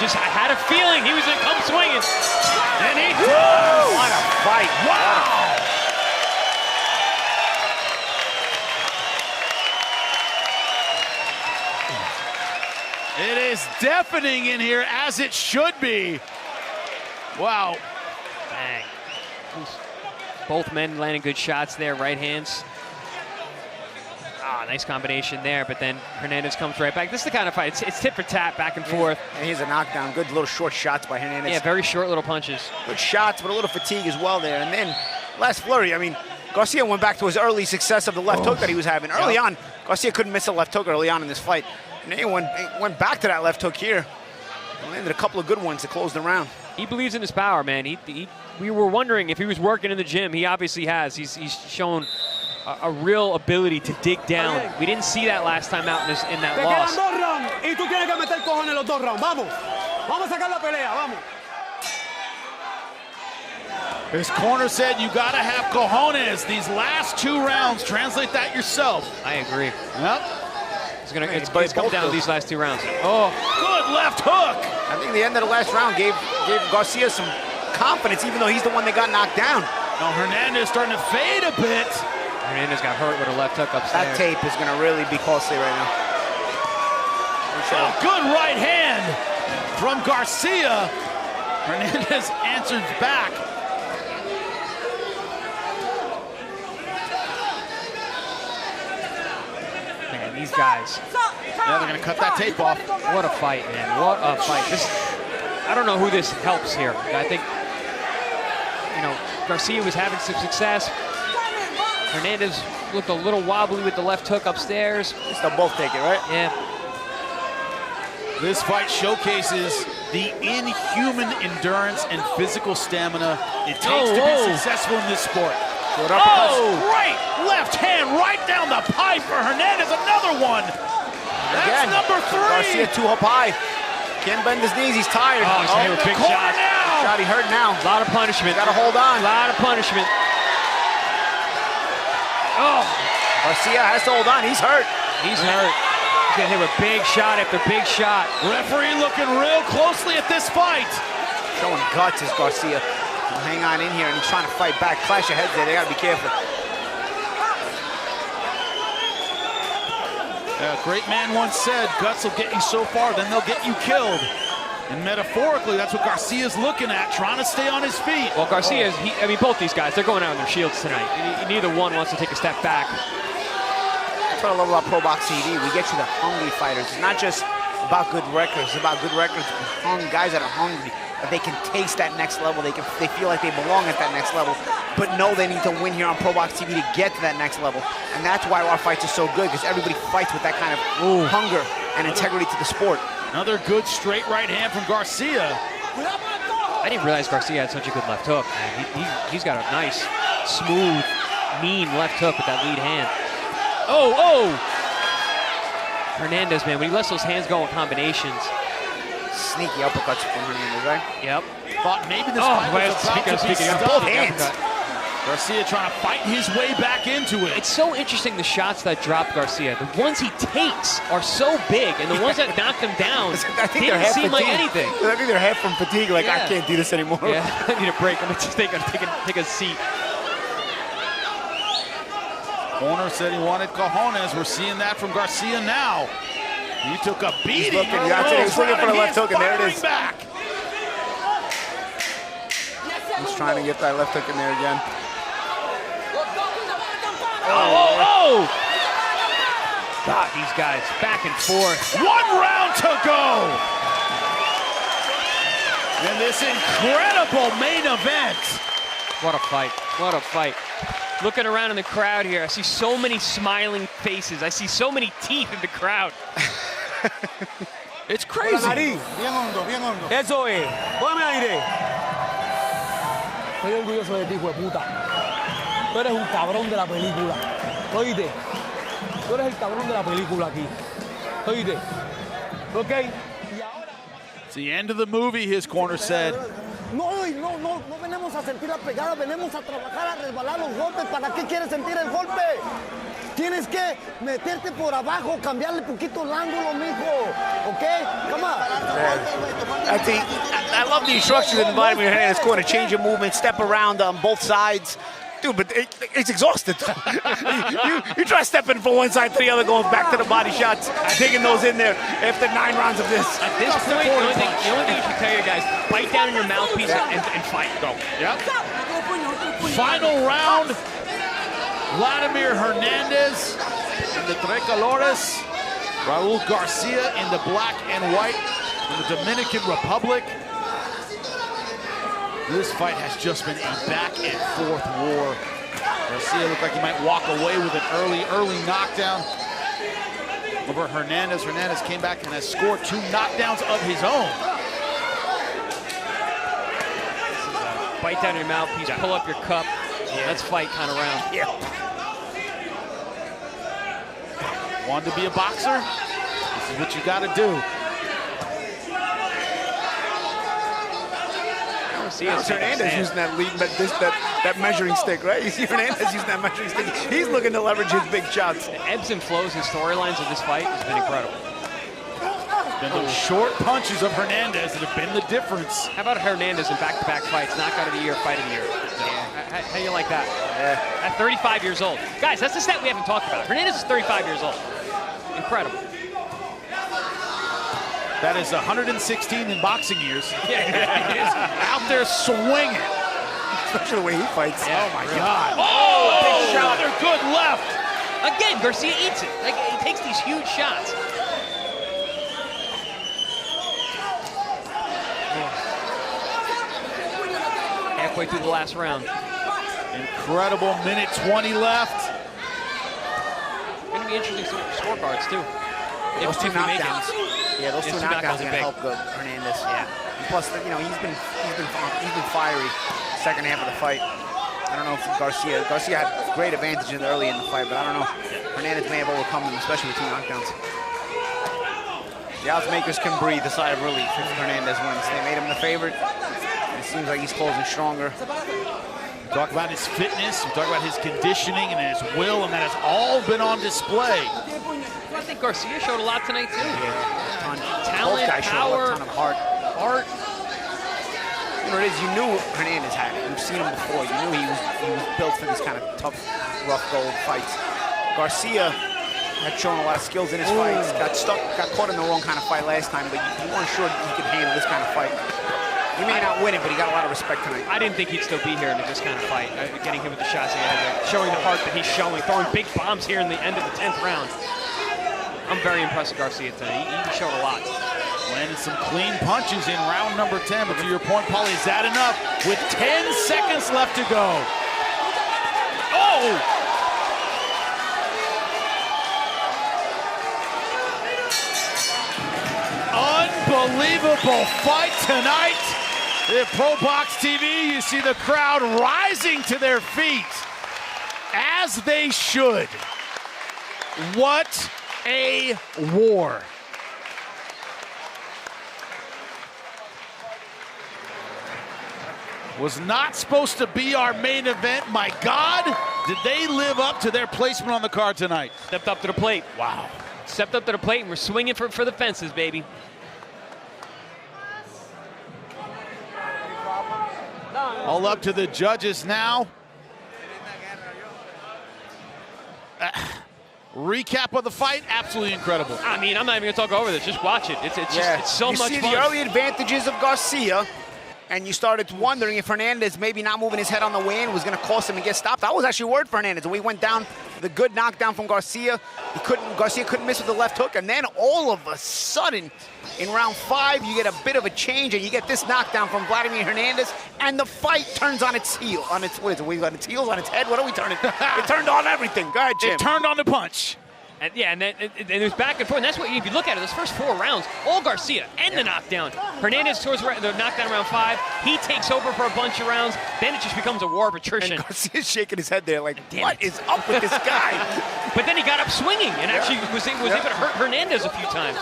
I had a feeling he was going to come swinging. And he does. What a fight. Wow. It is deafening in here, as it should be. Wow. Bang. Both men landing good shots there, right hands. Nice combination there, but then Hernandez comes right back. This is the kind of fight, it's tit for tat, back and forth. And here's a knockdown. Good little short shots by Hernandez. Yeah, very short little punches. Good shots, but a little fatigue as well there. And then last flurry, I mean, Garcia went back to his early success of the left hook that he was having. Early on, Garcia couldn't miss a left hook early on in this fight. And then he went back to that left hook here. And landed a couple of good ones to close the round. He believes in his power, man. We were wondering if he was working in the gym. He obviously has. He's shown a real ability to dig down. We didn't see that last time out in that loss. Y tú tienes que meter cojones en los 2 rounds. Vamos. Vamos a sacar la pelea. Vamos. His corner said you got to have cojones. These last 2 rounds, translate that yourself. I agree. Yep. It's come down to these last 2 rounds. Oh, good left hook. I think the end of the last round gave Garcia some confidence, even though he's the one that got knocked down. Now Hernandez starting to fade a bit. Hernandez got hurt with a left hook upstairs. That tape is going to really be costly right now. Oh, good right hand from Garcia. Hernandez answers back. Man, these guys. Now they're going to cut that tape off. What a fight, man. What a fight. I don't know who this helps here. I think, Garcia was having some success. Hernandez looked a little wobbly with the left hook upstairs. They'll both take it, right? Yeah. This fight showcases the inhuman endurance and physical stamina it takes to be successful in this sport. Right left hand right down the pipe for Hernandez. Another one. That's number 3. Garcia too up high. Can't bend his knees. He's tired. He's hit with big shots. Shot, he hurt now. A lot of punishment. Got to hold on. A lot of punishment. Garcia has to hold on. He's hurt. He's hurt. He's getting hit with big shot after big shot. Referee looking real closely at this fight. Showing guts is Garcia. He'll hang on in here, and he's trying to fight back. Clash of heads there. They got to be careful. A great man once said, guts will get you so far, then they'll get you killed. And metaphorically, that's what Garcia's looking at, trying to stay on his feet. Well, Garcia, I mean, both these guys, they're going out on their shields tonight. Neither one wants to take a step back. That's what I love about ProBox TV. We get you the hungry fighters. It's not just about good records. It's about good records. Guys that are hungry, that they can taste that next level. They feel like they belong at that next level, but know they need to win here on ProBox TV to get to that next level. And that's why our fights are so good, because everybody fights with that kind of hunger and integrity to the sport. Another good straight right hand from Garcia. I didn't realize Garcia had such a good left hook, man. He's got a nice, smooth, mean left hook with that lead hand. Oh! Hernandez, man, when he lets those hands go in combinations. Sneaky uppercuts from Hernandez, right? Yep. Thought maybe this fight was about to be speaking of stopped. both hands. Garcia trying to fight his way back into it. It's so interesting, the shots that drop Garcia. The ones he takes are so big, and the ones that knock him down didn't seem like anything. I think they're half from fatigue, like, I can't do this anymore. Yeah, I need a break. I'm just take a seat. Corner said he wanted cojones. We're seeing that from Garcia now. He took a beating. He's looking for the left hook, and there it is. Back. He's trying to get that left hook in there again. Oh! God, these guys back and forth. 1 round to go. And this incredible main event. What a fight. What a fight. Looking around in the crowd here, I see so many smiling faces. I see so many teeth in the crowd. It's crazy. Eso es. Póngame aire. Estoy orgulloso de ti, hijo de puta. Tú eres un cabrón de la película. Oíste. Tú eres el cabrón de la película aquí. Oíste. Okay. It's the end of the movie, his corner said. No venimos a sentir la pegada, venimos a trabajar, a resbalar los golpes. ¿Para qué quieres sentir el golpe? Tienes que meterte por abajo, cambiarle poquito el ángulo, mijo. Okay? Come on. I love the instructions in the Vladimir Hernandez corner. Change your movement, step around on both sides. Dude, but it's exhausted. you try stepping from one side to the other, going back to the body shots, digging those in there after 9 rounds of this. At this point, the only thing you should tell your guys, bite down in your mouthpiece and fight. Go. Yep. Final round. Vladimir Hernandez in the tricolores. Raul Garcia in the black and white from the Dominican Republic. This fight has just been a back and forth war. Garcia looked like he might walk away with an early knockdown over Hernandez. Hernandez came back and has scored 2 knockdowns of his own. Bite down your mouthpiece, pull up your cup. Let's fight kind of round. Yeah. Want to be a boxer? This is what you got to do. Hernandez using that measuring stick, right? You see Hernandez using that measuring stick. He's looking to leverage his big shots. The ebbs and flows and storylines of this fight has been incredible. It's been those short punches of Hernandez that have been the difference. How about Hernandez in back-to-back fights, knockout of the year, fight of the year? How do you like that? Yeah. At 35 years old. Guys, that's the stat we haven't talked about. Hernandez is 35 years old. Incredible. That is 116 in boxing years. Yeah, he is out there swinging. Especially the way he fights. Yeah. Oh, my God. Oh, big shot. Another good left. Again, Garcia eats it. Like, he takes these huge shots. Halfway through the last round. Incredible minute 20 left. Going to be interesting scorecards, too. Those 2 knockdowns. Yeah, those 2 knockdowns are going to help Hernandez. Yeah. And plus, you know, he's been fiery second half of the fight. I don't know if Garcia had great advantage early in the fight, but I don't know. Hernandez may have overcome him, especially with 2 knockdowns. The odds makers can breathe a sigh of relief if Hernandez wins. They made him the favorite. It seems like he's closing stronger. We talk about his fitness, we talk about his conditioning and his will, and that has all been on display. I think Garcia showed a lot tonight, too. Yeah, talent, both guys power, showed a ton of heart. You know what it is, you knew Hernandez had it. You've seen him before. You knew he was built for these kind of tough, rough gold fights. Garcia, had shown a lot of skills in his fights. Got caught in the wrong kind of fight last time, but you weren't sure he could handle this kind of fight. He may not win it, but he got a lot of respect tonight. I didn't think he'd still be here in this kind of fight. Getting him with the shots he had there, showing the heart that he's showing, throwing big bombs here in the end of the 10th round. I'm very impressed with Garcia tonight. He showed a lot. Landed some clean punches in round number 10, but to your point, Paulie, is that enough? With 10 seconds left to go. Oh! Unbelievable fight tonight. At ProBox TV, you see the crowd rising to their feet, as they should. What a war. Was not supposed to be our main event. My God, did they live up to their placement on the card tonight? Stepped up to the plate. Wow. Stepped up to the plate, and we're swinging for the fences, baby. All up to the judges now. Recap of the fight, absolutely incredible. I mean, I'm not even gonna talk over this. Just watch it. It's so much fun. You see the early advantages of Garcia, and you started wondering if Hernandez maybe not moving his head on the way in was going to cost him and get stopped. I was actually worried for Hernandez. We went down the good knockdown from Garcia. Garcia couldn't miss with the left hook, and then all of a sudden, in round 5, you get a bit of a change, and you get this knockdown from Vladimir Hernandez, and the fight turns on its heel. What is it? We got its heels on its head. What are we turning? It turned on everything. Go ahead, Jim. It turned on the punch. And yeah, and then it was back and forth. And that's what, if you look at it, those first 4 rounds, all Garcia and the knockdown. Hernandez towards the knockdown round 5. He takes over for a bunch of rounds. Then it just becomes a war of attrition. And Garcia's shaking his head there like, what is up with this guy? But then he got up swinging and actually was able to hurt Hernandez a few times.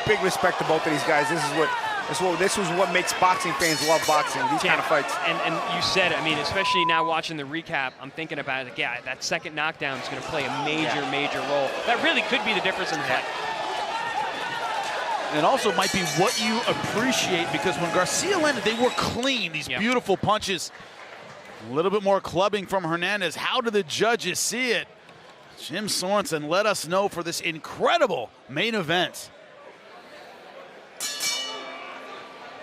Big respect to both of these guys. This was what makes boxing fans love boxing, these kind of fights. And you said, I mean, especially now watching the recap, I'm thinking about it, yeah, that second knockdown is going to play a major role. That really could be the difference in the fight. And also might be what you appreciate, because when Garcia landed, they were clean, these beautiful punches. A little bit more clubbing from Hernandez. How do the judges see it? Jim Sorensen let us know for this incredible main event.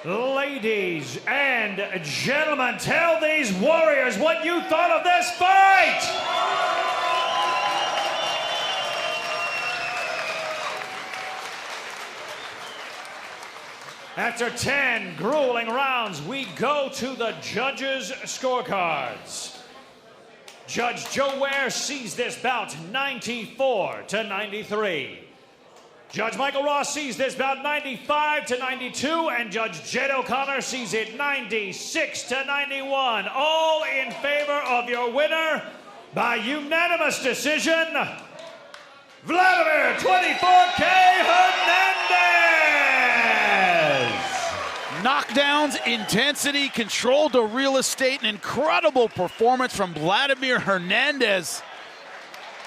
Ladies and gentlemen, tell these warriors what you thought of this fight! After 10 grueling rounds, we go to the judges' scorecards. Judge Joe Ware sees this bout 94-93. Judge Michael Ross sees this bout 95-92, and Judge Jed O'Connor sees it 96-91. All in favor of your winner by unanimous decision, Vladimir 24K Hernandez. Knockdowns, intensity, control to real estate, an incredible performance from Vladimir Hernandez.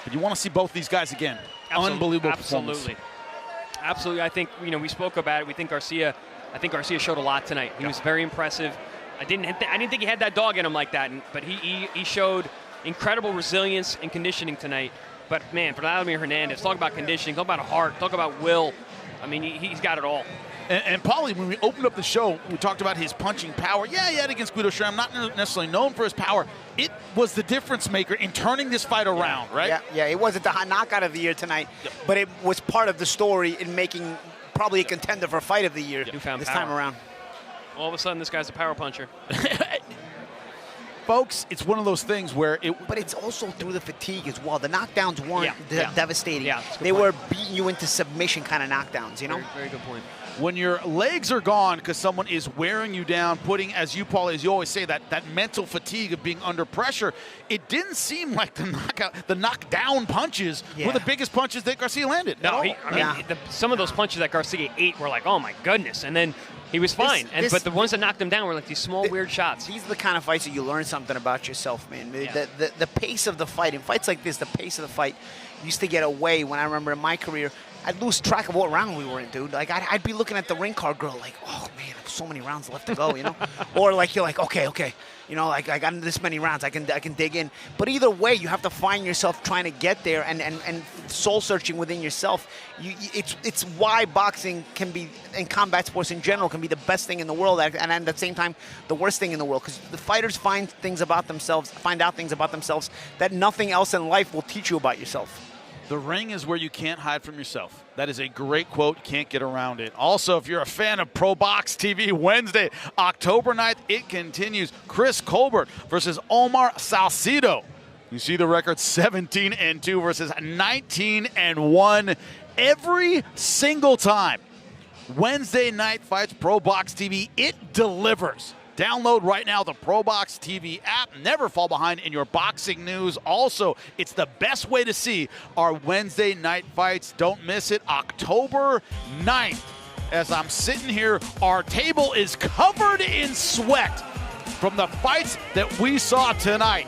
But you want to see both these guys again. Unbelievable performance. Absolutely. I think, we spoke about it. I think Garcia showed a lot tonight. He was very impressive. I didn't think he had that dog in him like that, but he showed incredible resilience and conditioning tonight. But man, Vladimir Hernandez, talk about conditioning, talk about heart, talk about will. I mean, he's got it all. And Paulie, when we opened up the show, we talked about his punching power. Yeah, he had against Guido Schramm, not necessarily known for his power. It was the difference maker in turning this fight around, right? Yeah, it wasn't the knockout of the year tonight, but it was part of the story in making probably a contender for fight of the year this time around. All of a sudden, this guy's a power puncher. Folks, it's one of those things where But it's also through the fatigue as well. The knockdowns weren't devastating. Yeah, they were beating you into submission kind of knockdowns, Very good point. When your legs are gone because someone is wearing you down, putting, as you, Paul, as you always say, that mental fatigue of being under pressure, it didn't seem like the knockdown punches were the biggest punches that Garcia landed. No, some of those punches that Garcia ate were like, oh my goodness, and then he was fine. But the ones that knocked him down were like these small, weird shots. These are the kind of fights that you learn something about yourself, man. Yeah. The pace of the fight, in fights like this, the pace of the fight used to get away. When I remember in my career, I'd lose track of what round we were in, dude. Like, I'd be looking at the ring card girl like, oh, man, I'm so many rounds left to go, you know? Or like you're like, okay, you know, like I got this many rounds, I can dig in. But either way, you have to find yourself trying to get there and soul searching within yourself. It's why boxing can be, and combat sports in general, can be the best thing in the world, and at the same time the worst thing in the world, because the fighters find out things about themselves that nothing else in life will teach you about yourself. The ring is where you can't hide from yourself. That is a great quote. Can't get around it. Also, if you're a fan of ProBox TV, Wednesday, October 9th, it continues. Chris Colbert versus Omar Salcido. You see the record 17-2 versus 19-1 every single time. Wednesday night fights, ProBox TV, it delivers. Download right now the ProBox TV app. Never fall behind in your boxing news. Also, it's the best way to see our Wednesday night fights. Don't miss it. October 9th. As I'm sitting here, our table is covered in sweat from the fights that we saw tonight.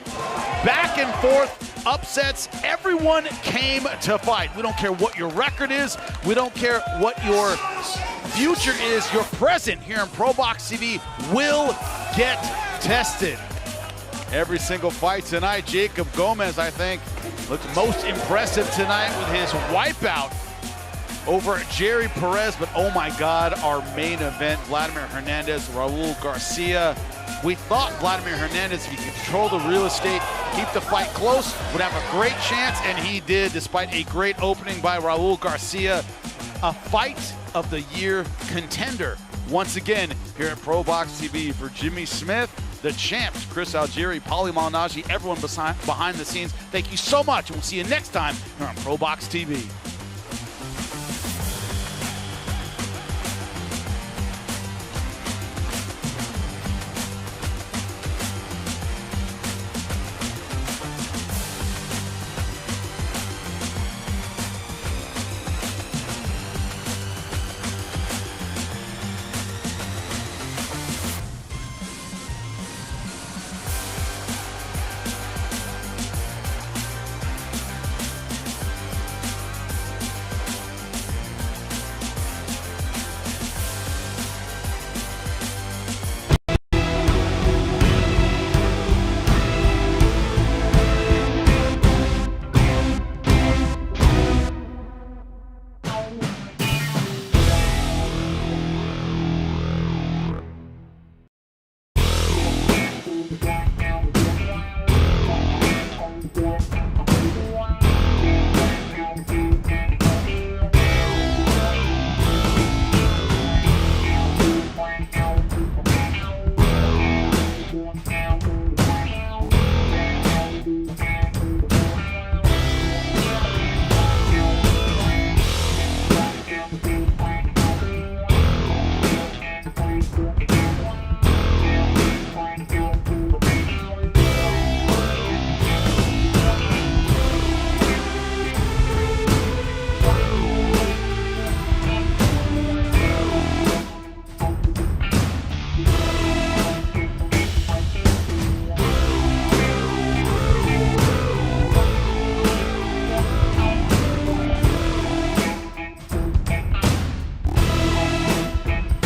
Back and forth, upsets. Everyone came to fight. We don't care what your record is. We don't care what your future is. Your present here in ProBox TV will get tested. Every single fight tonight. Jaycob Gomez, I think, looked most impressive tonight with his wipeout over Jerry Perez. But oh my God, our main event, Vladimir Hernandez, Raul Garcia. We thought Vladimir Hernandez, if he could control the real estate, keep the fight close, would have a great chance, and he did, despite a great opening by Raul Garcia. A fight of the year contender. Once again, here at ProBox TV for Jimmy Smith, the champs, Chris Algieri, Paulie Malignaggi, everyone behind the scenes. Thank you so much, and we'll see you next time here on ProBox TV.